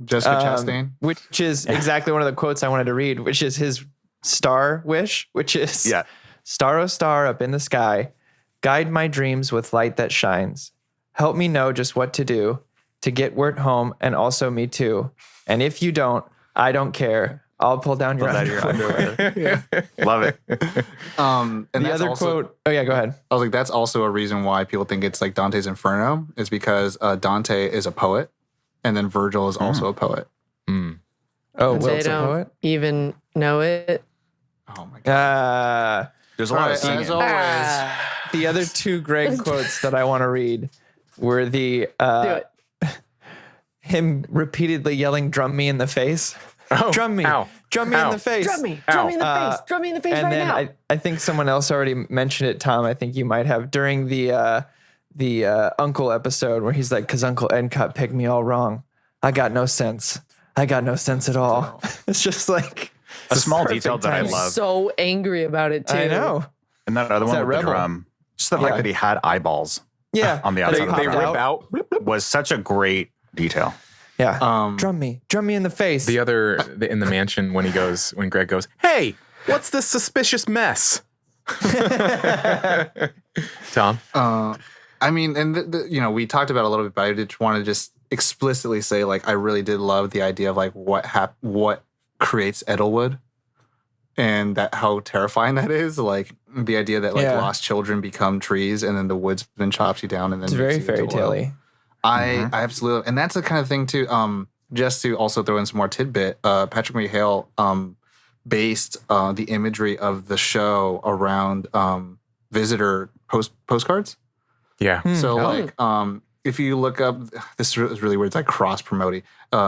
Jessica Chastain. Which is exactly one of the quotes I wanted to read, which is his star wish, which is Yeah. Star, oh star up in the sky, guide my dreams with light that shines. Help me know just what to do to get Wirt home, and also me too. And if you don't, I don't care. I'll pull down your Pull down your underwear. Love it. And The that's other also, quote. Oh yeah, go ahead. I was like, that's also a reason why people think it's like Dante's Inferno, is because Dante is a poet, and then Virgil is also a poet. Oh, They Wilt's a don't poet. even know it. Oh my god! There's a lot of As singing. always, The other two Greg quotes that I want to read were the Do it. him repeatedly yelling, "Drum me in the face." Oh, Drum me. ow, Drum me ow. in the face. Drum me in the face. Drum me in the face And right then now. I think someone else already mentioned it, Tom. I think you might have during the Uncle episode where he's like, "'Cause Uncle Endcott picked me all wrong. I got no sense. I got no sense at all." It's just like A small perfect detail that I timing. love. So angry about it too. I know. And that other one that with Rebel. the drum. Just the fact that he had eyeballs Yeah. on the They outside of the They pop drum rip out. was such a great detail. Yeah. Drum me in the face. The other in the mansion when Greg goes, "Hey, what's this suspicious mess?" Tom, I mean, and we talked about it a little bit, but I did want to just explicitly say, like, I really did love the idea of like what creates Edelwood, and that how terrifying that is. Like the idea that like lost children become trees, and then the woodsman chops you down, and then it's very makes you fairy into oil. tale-y. I absolutely, and that's the kind of thing too. Just to also throw in some more tidbit, Patrick McHale based the imagery of the show around visitor postcards. yeah, So like, if you look up, this is really weird. It's like cross promoting.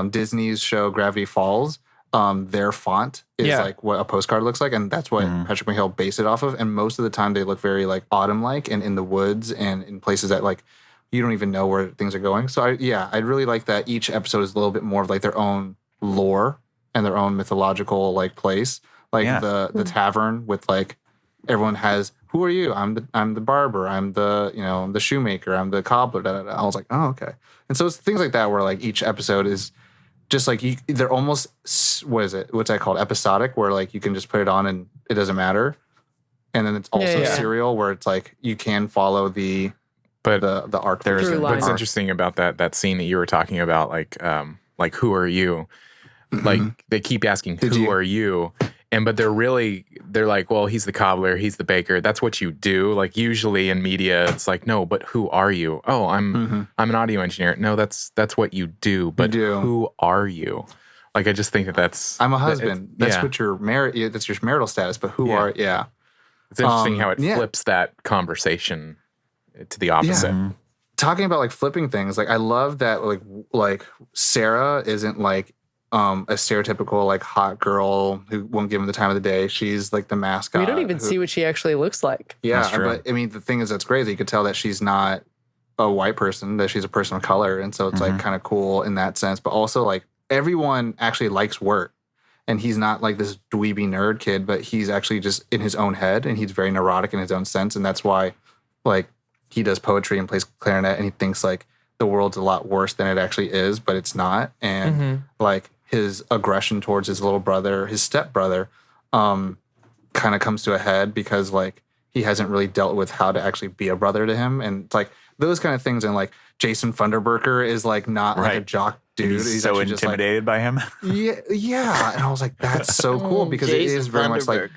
Disney's show Gravity Falls. Their font is like what a postcard looks like, and that's what Patrick McHale based it off of. And most of the time, they look very like autumn-like and in the woods and in places that like you don't even know where things are going. So I really like that each episode is a little bit more of like their own lore and their own mythological like place. Like the tavern with like everyone has, who are you? I'm the barber. I'm the the shoemaker. I'm the cobbler. Da, da, da. I was like, oh okay. And so it's things like that where like each episode is just like they're almost what's that called, episodic, where like you can just put it on and it doesn't matter. And then it's also serial where it's like you can follow the arc. There's Through line. what's interesting about that scene that you were talking about, like who are you? Like they keep asking who are you? But they're like, well, he's the cobbler, he's the baker. That's what you do. Like usually in media, it's like, no, but who are you? Oh, I'm an audio engineer. No, that's what you do. But who are you? Like I just think that's I'm a husband. That's what you're married. That's your marital status. But who are? Yeah. It's interesting how it flips that conversation to the opposite. Yeah. Talking about like flipping things, like I love that like Sarah isn't like a stereotypical like hot girl who won't give him the time of the day. She's like the mascot. We don't even see what she actually looks like. Yeah, but I mean the thing is that's crazy. You could tell that she's not a white person, that she's a person of color, and so it's like kind of cool in that sense. But also like everyone actually likes Wirt. And he's not like this dweeby nerd kid, but he's actually just in his own head, and he's very neurotic in his own sense. And that's why, like, he does poetry and plays clarinet, and he thinks like the world's a lot worse than it actually is, but it's not. And like his aggression towards his little brother, his stepbrother, kind of comes to a head because like he hasn't really dealt with how to actually be a brother to him, and it's like those kind of things. And like Jason Funderburker is like not like a jock dude. He's so intimidated by him. Yeah. And I was like, that's so cool because it is very much like,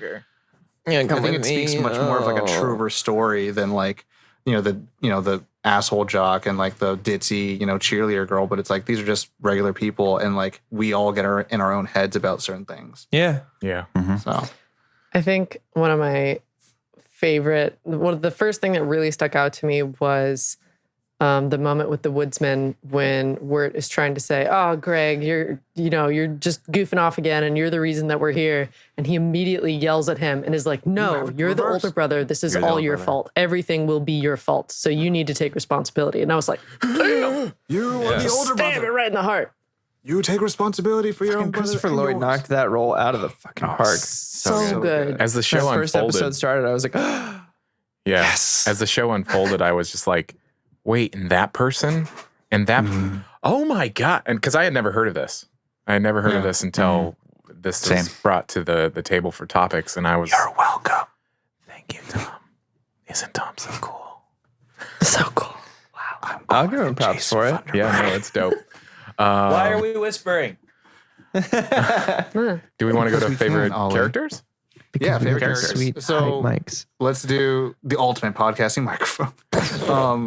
I think it speaks much more of like a truer story than like, the asshole jock and like the ditzy, cheerleader girl. But it's like, these are just regular people. And like, we all get in our own heads about certain things. Yeah. Yeah. So I think one of the first thing that really stuck out to me was the moment with the woodsman when Wirt is trying to say, "Oh, Greg, you're just goofing off again, and you're the reason that we're here." And he immediately yells at him and is like, "No, you're the older brother. This is all your fault. Everything will be your fault. So you need to take responsibility." And I was like, "Damn, you are the older stab it right in the heart." You take responsibility for your own brother. Christopher Lloyd knocked that role out of the fucking park. So good. As the show When the unfolded, first episode started, I was like, yes. As the show unfolded, I was just like, wait, and that person? And that, oh my God. And because I had never heard of this. I had never heard of this until this was brought to the table for topics. And I was, you're welcome. Thank you, Tom. Isn't Tom so cool? So cool. Wow. I'll give him props for it. Yeah, no, it's dope. Why are we whispering? Do we want to go to favorite characters? Yeah, favorite characters. Sweet so mics. Let's do the ultimate podcasting microphone.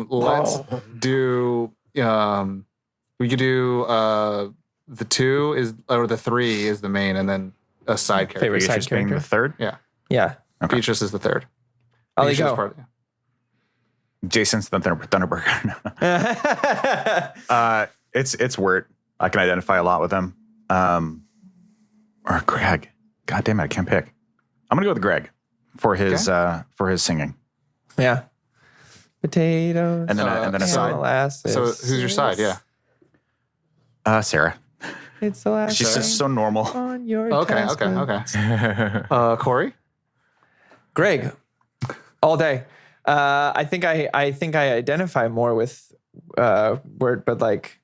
Let's do. We could do the 2 is or the 3 is the main, and then a side character. Favorite side Beatrice being the character. third. Yeah. Okay. Beatrice is the 3rd. I'll Beatrice go. is part- Jason's the Thunderburger. It's Wirt. I can identify a lot with him. Or Greg. God damn it, I can't pick. I'm gonna go with Greg for his singing. Yeah. Potatoes. And then a side. Molasses. So who's your side? Yeah. Sarah. It's the last. She's just so normal. On your Okay. Corey. Greg. All day. I think I identify more with Wirt, but like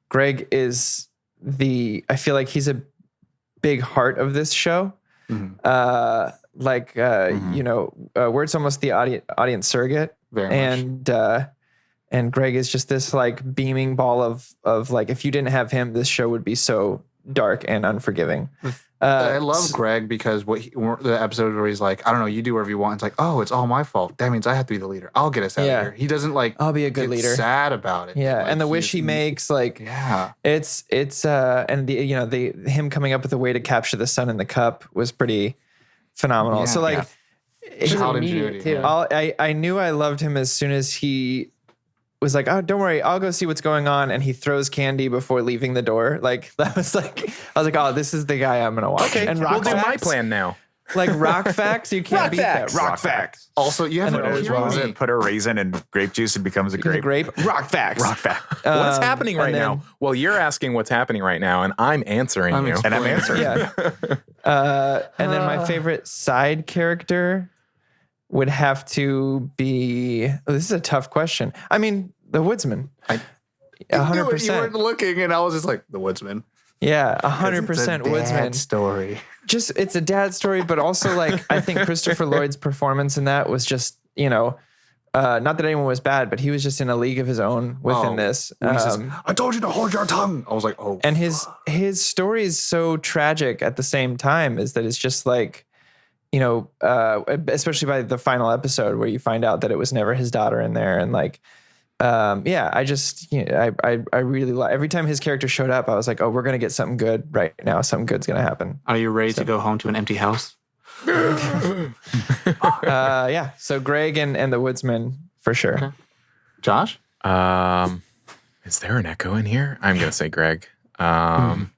Greg is I feel like he's a big heart of this show. Mm-hmm. Wirt's almost the audience surrogate. Very much. And Greg is just this like beaming ball of like, if you didn't have him, this show would be so dark and unforgiving. I love Greg because the episode where he's like, I don't know, you do whatever you want. It's like, oh, it's all my fault. That means I have to be the leader. I'll get us out of here. He doesn't like, I'll be a good leader. Sad about it. Yeah, like, and the wish he makes, like, it's and the him coming up with a way to capture the sun in the cup was pretty phenomenal. So like, child ingenuity too. I knew I loved him as soon as he was like, oh, don't worry, I'll go see what's going on. And he throws candy before leaving the door. Like, that was like, I was like, oh, this is the guy I'm going to watch. Okay, and we'll do my plan now. Like rock facts, you can't beat that. Rock facts. Also, you have to put a raisin in grape juice and becomes a grape. Rock facts. Rock fact. What's happening right now? Well, you're asking what's happening right now, and I'm answering you. And I'm answering. Yeah. And then my favorite side character would have to be. Oh, this is a tough question. I mean, the Woodsman. 100%. You weren't looking, and I was just like, the Woodsman. Yeah, 100% Woodsman story. Just it's a dad story, but also like I think Christopher Lloyd's performance in that was just not that anyone was bad, but he was just in a league of his own within this. Says, I told you to hold your tongue. I was like, oh. And his story is so tragic at the same time. Is that it's just like, especially by the final episode where you find out that it was never his daughter in there, and like. I just, I really like every time his character showed up, I was like, oh, we're going to get something good right now. Something good's going to happen. Are you ready to go home to an empty house? Yeah. So Greg and the Woodsman for sure. Okay. Josh? Is there an echo in here? I'm going to say Greg. But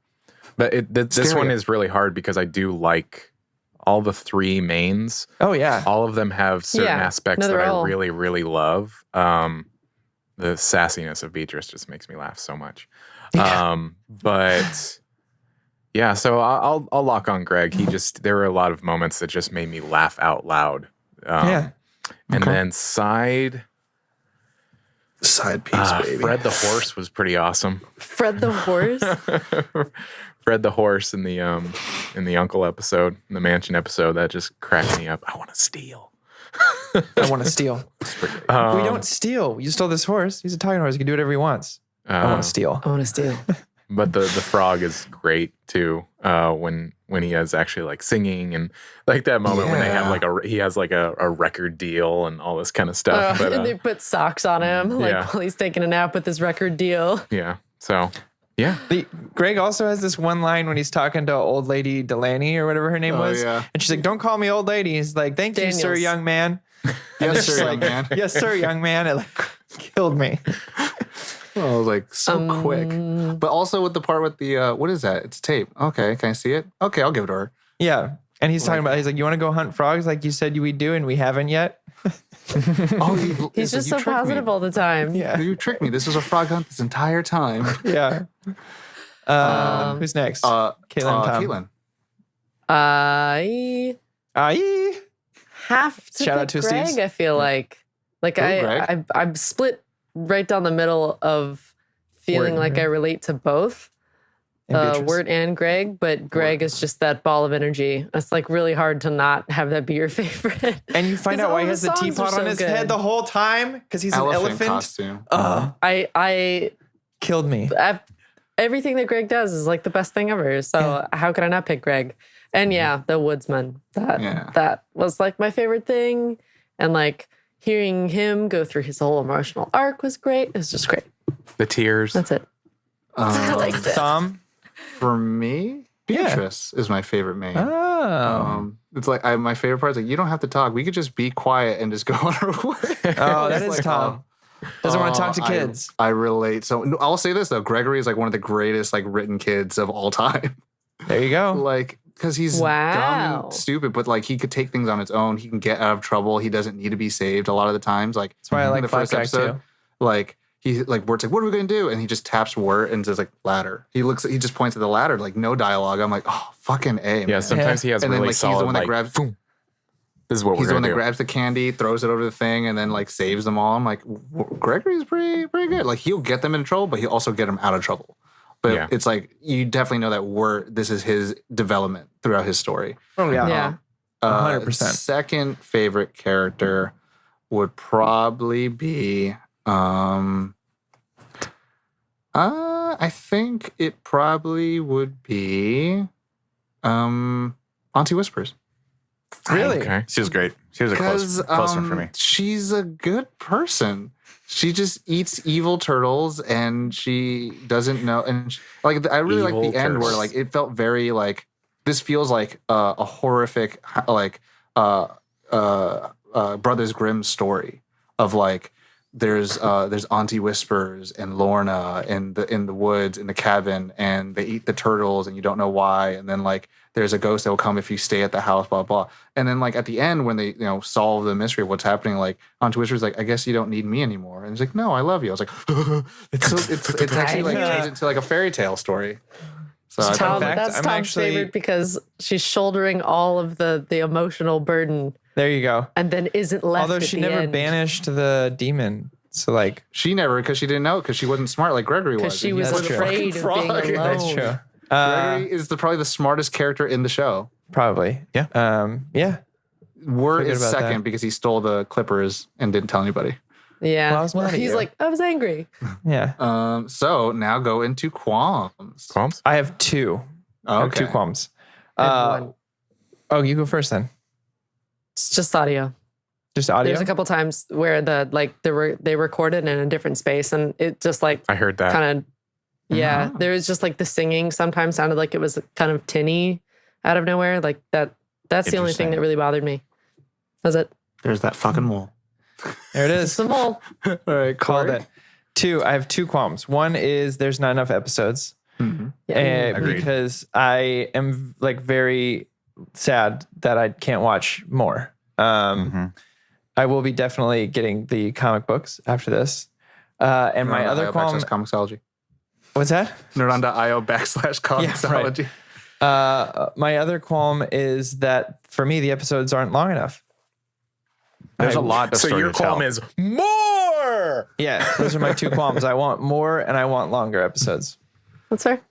this one is really hard because I do like all the three mains. Oh yeah. All of them have certain aspects that I really, really love. The sassiness of Beatrice just makes me laugh so much. But yeah, so I'll lock on Greg. There were a lot of moments that just made me laugh out loud. And then side piece, baby. Fred the horse was pretty awesome. Fred the horse? Fred the horse in the Uncle episode, in the mansion episode, that just cracked me up. I want to steal. I want to steal. We don't steal. You stole this horse. He's a talking horse. He can do whatever he wants. I want to steal. I want to steal. But the frog is great too. When he is actually like singing and like that moment when they have he has like a record deal and all this kind of stuff. And they put socks on him while he's taking a nap with his record deal. Yeah. So. Yeah. Greg also has this one line when he's talking to old lady Delaney or whatever her name was. Yeah. And she's like, don't call me old lady. He's like, thank you, sir, young man. Yes, sir, young man. Yes, sir, young man. It like killed me. Oh, like so quick. But also with the part with the, what is that? It's tape. Okay. Can I see it? Okay. I'll give it to her. Yeah. And he's talking about, he's like, you want to go hunt frogs like you said we'd do and we haven't yet? He's just so positive all the time. Yeah. You tricked me. This was a frog hunt this entire time. Yeah. Who's next? Caitlin. Tom. I have to shout pick out to Greg. Steve's. I feel like I'm split right down the middle of feeling like I relate to both. Wirt and Greg, but Greg is just that ball of energy. It's like really hard to not have that be your favorite. And you find out why he has the teapot on his head the whole time because he's an elephant costume. I killed me. Everything that Greg does is like the best thing ever. So how could I not pick Greg? And the Woodsman. That was like my favorite thing. And like hearing him go through his whole emotional arc was great. It was just great. The tears. That's it. I liked it. Tom? For me, Beatrice is my favorite main. Oh. It's like my favorite part is like, you don't have to talk. We could just be quiet and just go on our way. Oh, that is Tom. Doesn't want to talk to kids. I relate. So I'll say this though. Gregory is like one of the greatest like written kids of all time. There you go. Like, because he's dumb and stupid, but like he could take things on his own. He can get out of trouble. He doesn't need to be saved a lot of the times. Like that's why I like in the first episode, too. Like he like Wirt's like, what are we gonna do? And he just taps Wirt and says like ladder. He just points at the ladder, like no dialogue. I'm like, oh fucking A. Yeah, sometimes he has and really then, like, solid. He's the one that like, grabs. boom. This is what he's we're the one gonna that do. grabs the candy, throws it over the thing, and then like saves them all. I'm like, Gregory's pretty good. Like he'll get them in trouble, but he'll also get them out of trouble. But it's like you definitely know that Wirt. This is his development throughout his story. Oh yeah, yeah. 100%. Second favorite character would probably be. I think it probably would be. Auntie Whispers. Really? Okay. She was great. She was a close one for me. She's a good person. She just eats evil turtles, and she doesn't know. And like, I really like the end where like it felt very like this feels like a horrific like Brothers Grimm story of like there's Auntie Whispers and Lorna in the woods in the cabin, and they eat the turtles, and you don't know why, and then like there's a ghost that will come if you stay at the house, blah, blah. And then like at the end when they, solve the mystery of what's happening, like Auntie Whispers like, I guess you don't need me anymore. And he's like, no, I love you. I was like, it's actually like turns into like a fairy tale story. So that's Tom's favorite because she's shouldering all of the emotional burden. There you go. And then isn't left. Although she never banished the demon. So like she never, because she didn't know, because she wasn't smart like Gregory was. Because she was afraid of being alone. That's true. Gregory is probably the smartest character in the show. Probably. Yeah. Yeah. Wirt is second because he stole the clippers and didn't tell anybody. Yeah. Well, he's like, I was angry. Yeah. So now go into qualms. Qualms? I have two. Oh, okay. I have two qualms. One. Oh, you go first then. It's just audio. Just audio? There's a couple times where they recorded in a different space, and it just like I heard that. Kind of there was just like the singing sometimes sounded like it was kind of tinny out of nowhere. Like that's the only thing that really bothered me. Was it? There's that fucking mole. There it is. It's the mole. All right, called it. I have two qualms. One is there's not enough episodes. Mm-hmm. Because I am like very sad that I can't watch more. I will be definitely getting the comic books after this. And my other qualm... Comicsology. What's that? Nerdon.io/comicsology. My other qualm is that for me, the episodes aren't long enough. There's a lot of So your qualm is more! Yeah, those are my two qualms. I want more and I want longer episodes. That's fair.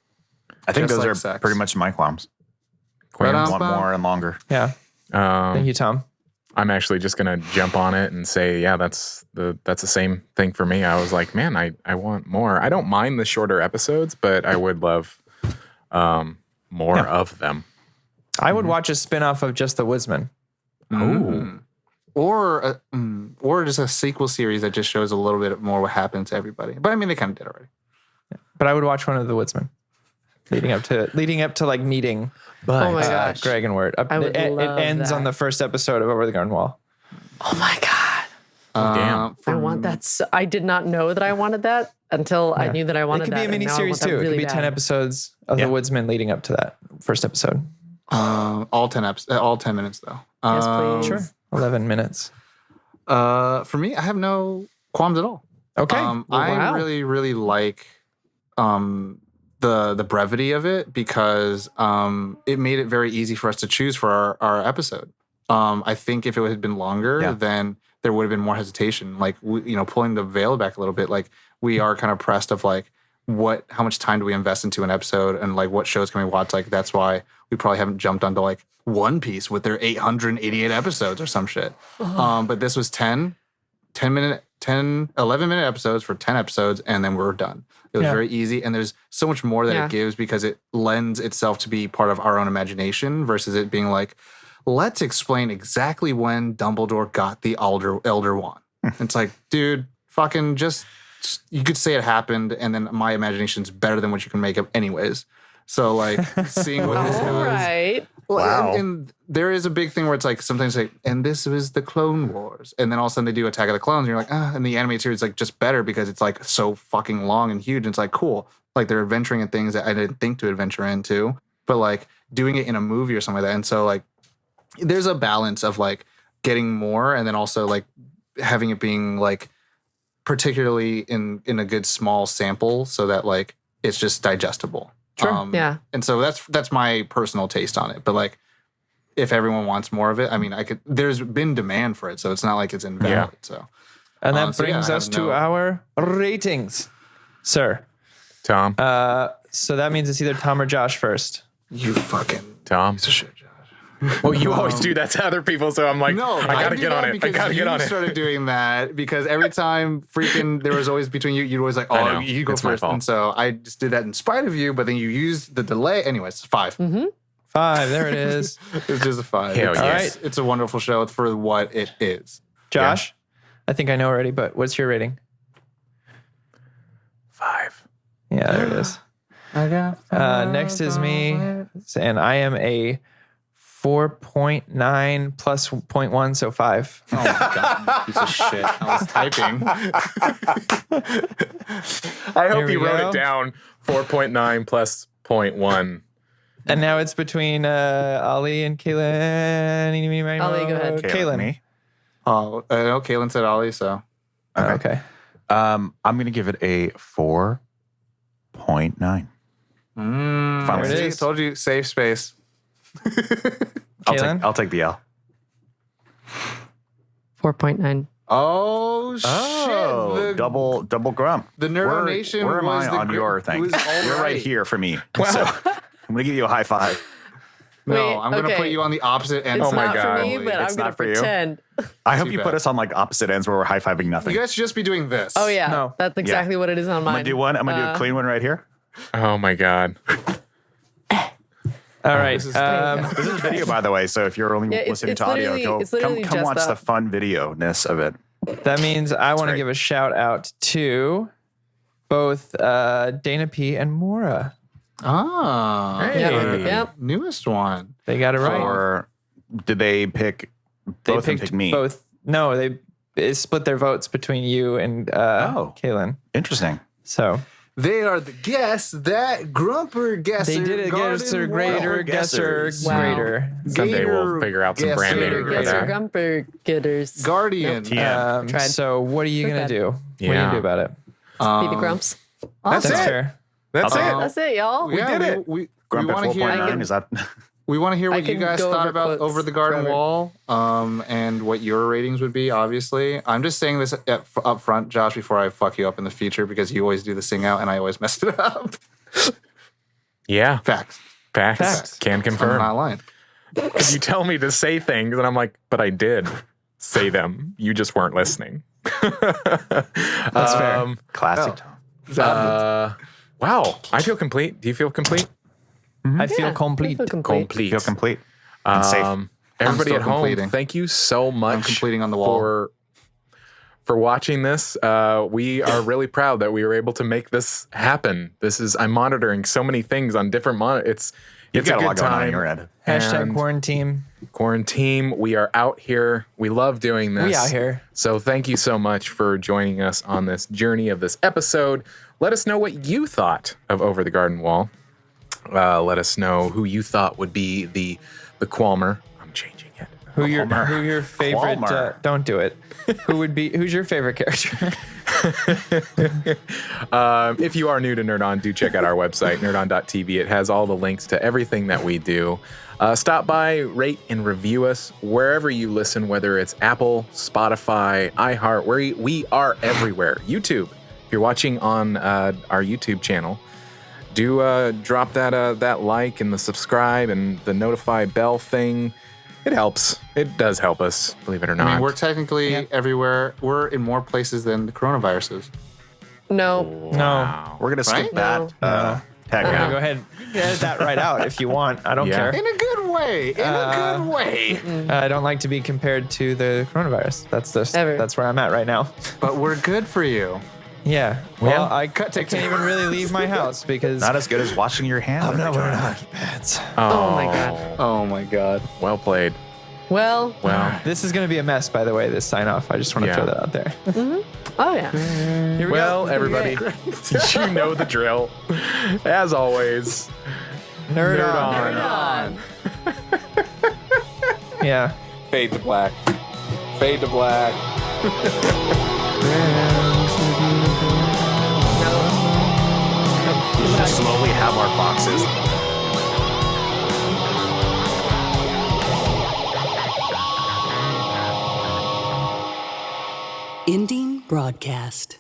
I think Just those like are sex. pretty much my qualms. Right I on, want Bob. more and longer. Yeah. Thank you, Tom. I'm actually just gonna jump on it and say, yeah, that's the same thing for me. I was like, man, I want more. I don't mind the shorter episodes, but I would love more of them. I would watch a spinoff of just The Woodsman. Or just a sequel series that just shows a little bit more what happened to everybody. But I mean, they kind of did already. But I would watch one of The Woodsman. Leading up to like meeting Oh my gosh. Greg and Wirt. I would It love ends that. on the first episode of Over the Garden Wall. Oh my God. Damn. I want that. I did not know that I wanted that until I knew that I wanted It could that. be a and now I miniseries want that too. It really could be 10 bad. episodes of The Woodsman leading up to that first episode. All 10 minutes though. Yes, please. Sure. 11 minutes. For me, I have no qualms at all. Okay. I really, really like the brevity of it because it made it very easy for us to choose for our episode. I think if it had been longer, then there would have been more hesitation. Like, pulling the veil back a little bit, like we are kind of pressed of like, how much time do we invest into an episode and like what shows can we watch? Like, that's why we probably haven't jumped onto like One Piece with their 888 episodes or some shit. But this was 11 minute episodes for 10 episodes, and then we're done. It was very easy, and there's so much more that it gives because it lends itself to be part of our own imagination versus it being like, let's explain exactly when Dumbledore got the Elder Wand. It's like, dude, fucking just you could say it happened, and then my imagination's better than what you can make up anyways. So like seeing what this All was. right. Well, Wow. and there is a big thing where it's like sometimes like, and this was the Clone Wars, and then all of a sudden they do Attack of the Clones, and you're like, and the animated series is like just better because it's like so fucking long and huge. And it's like cool, like they're adventuring in things that I didn't think to adventure into, but like doing it in a movie or something like that. And so like there's a balance of like getting more, and then also like having it being like particularly in a good small sample, so that like it's just digestible. Sure. Yeah. And so that's my personal taste on it. But like, if everyone wants more of it, I mean, there's been demand for it, so it's not like it's invalid. Yeah. So, And that so yeah, brings I us have to no- our ratings, sir. Tom. So that means it's either Tom or Josh first. you fucking Tom. piece of shit, Josh. Well, you always do that to other people, so I'm like, No, I gotta do get on that it. I because gotta get you on it. started doing that because every time freaking there was always between you, you'd always like, I know. oh, you go It's my first. fault. And so I just did that in spite of you, but then you used the delay. Anyways, 5. 5. There it is. It's just a 5. Hell it's, yes. it's a wonderful show for what it is. Josh, I think I know already, but what's your rating? 5. Yeah, there it is. Next is me, and I am a 4.9 plus 0.1, so 5. Oh my god, piece of shit. I was typing. I Here hope we you wrote go. it down. 4.9 plus 0.1. And now it's between Ollie and Kaylin. Ollie, go ahead. Kaylin. Me? Oh, I know Kaylin said Ollie, so. Okay. I'm going to give it a 4.9. Finally, There it see, is. told you, safe space. Kaylin? I'll take the L. 4.9. Oh, Oh, shit. double grump. The Neuro Nation Where am was I the on gr- your thing? was all You're right right. here for me. So I'm going to give you a high 5. No, Wait, I'm going to okay. put you on the opposite end. It's Oh my not God. for me, but It's I'm going not to for you? pretend. I hope Too you bad. put us on like opposite ends where we're high-fiving nothing. You guys should just be doing this. Oh, yeah. No. That's exactly what it is on I'm mine. going to do one. I'm going to do a clean one right here. Oh my God. All right. This is- This is video, by the way, so if you're only Yeah, listening it's to audio, literally- it's literally come just watch that. the fun video-ness of it. That means I want to great. give a shout out to both Dana P and Mora. Ah. Hey. Yep. Yep. Newest one. They got it right. Or did they pick They both of them picked pick me? both. No, they split their votes between you and Kaylin. Interesting. So They are the guests that Grumper Guesser. they did it against their grader, guesser, Guessers. Wow. grader. Someday we'll Gator figure out some guesser. branding Gator, for guesser, that. grumper, getters. Guardian. Yeah. Tried. So what are you We're going to good. do? What are you Yeah. going to do about it? Baby grumps. That's That's it. fair. That's Uh, it. That's it, y'all. Yeah, did it. We Grump at want to hear. 4.9, is that? We want to hear I what you can guys go thought over about quotes Over the Garden forever. Wall, and what your ratings would be. Obviously, I'm just saying this up front, Josh, before I fuck you up in the future, because you always do the sing out and I always mess it up. Yeah. Facts. Facts. Can I'm confirm. not lying. Because you tell me to say things, and I'm like, but I did say them. You just weren't listening. That's fair. Classic. Wow. I feel complete. Do you feel complete? I feel Yeah, complete. I feel complete. Complete. Feel complete and safe. Everybody still at home, completing. thank you so much I'm completing on the wall. for watching this. We are really proud that we were able to make this happen. I'm monitoring so many things on different monitors. You've It's a got a good lot going on in time. your end. Hashtag And quarantine. Quarantine. We are out here. We love doing this. We out here. So thank you so much for joining us on this journey of this episode. Let us know what you thought of Over the Garden Wall. Let us know who you thought would be the Qualmer. I'm changing it. Who your favorite? Qualmer. Don't do it. Who's your favorite character? If you are new to Nerd On, do check out our website, nerdon.tv. It has all the links to everything that we do. Stop by, rate, and review us wherever you listen, whether it's Apple, Spotify, iHeart. We are everywhere. YouTube. If you're watching on our YouTube channel, do drop that like and the subscribe and the notify bell thing. It helps. It does help us, believe it or not. I mean, we're technically everywhere. We're in more places than the coronavirus is. No. No. We're gonna skip Right? that tag. I'm now. gonna go ahead and edit that right out if you want. I don't Yeah. In a good way. In a good way. care. I don't like to be compared to the coronavirus. Ever. That's where I'm at right now. But we're good for you. Yeah. Well, I can't even really leave my house because Not as good as washing your hands. I'm not wearing hockey pads. Oh my God. Oh my God. Well played. Well. This is going to be a mess, by the way, this sign off. I just want to throw that out there. Oh yeah. Here we Well, go. everybody, you know the drill. As always, Nerd on. on. Yeah. Fade to black. Fade to black. We should just slowly have our boxes. Ending broadcast.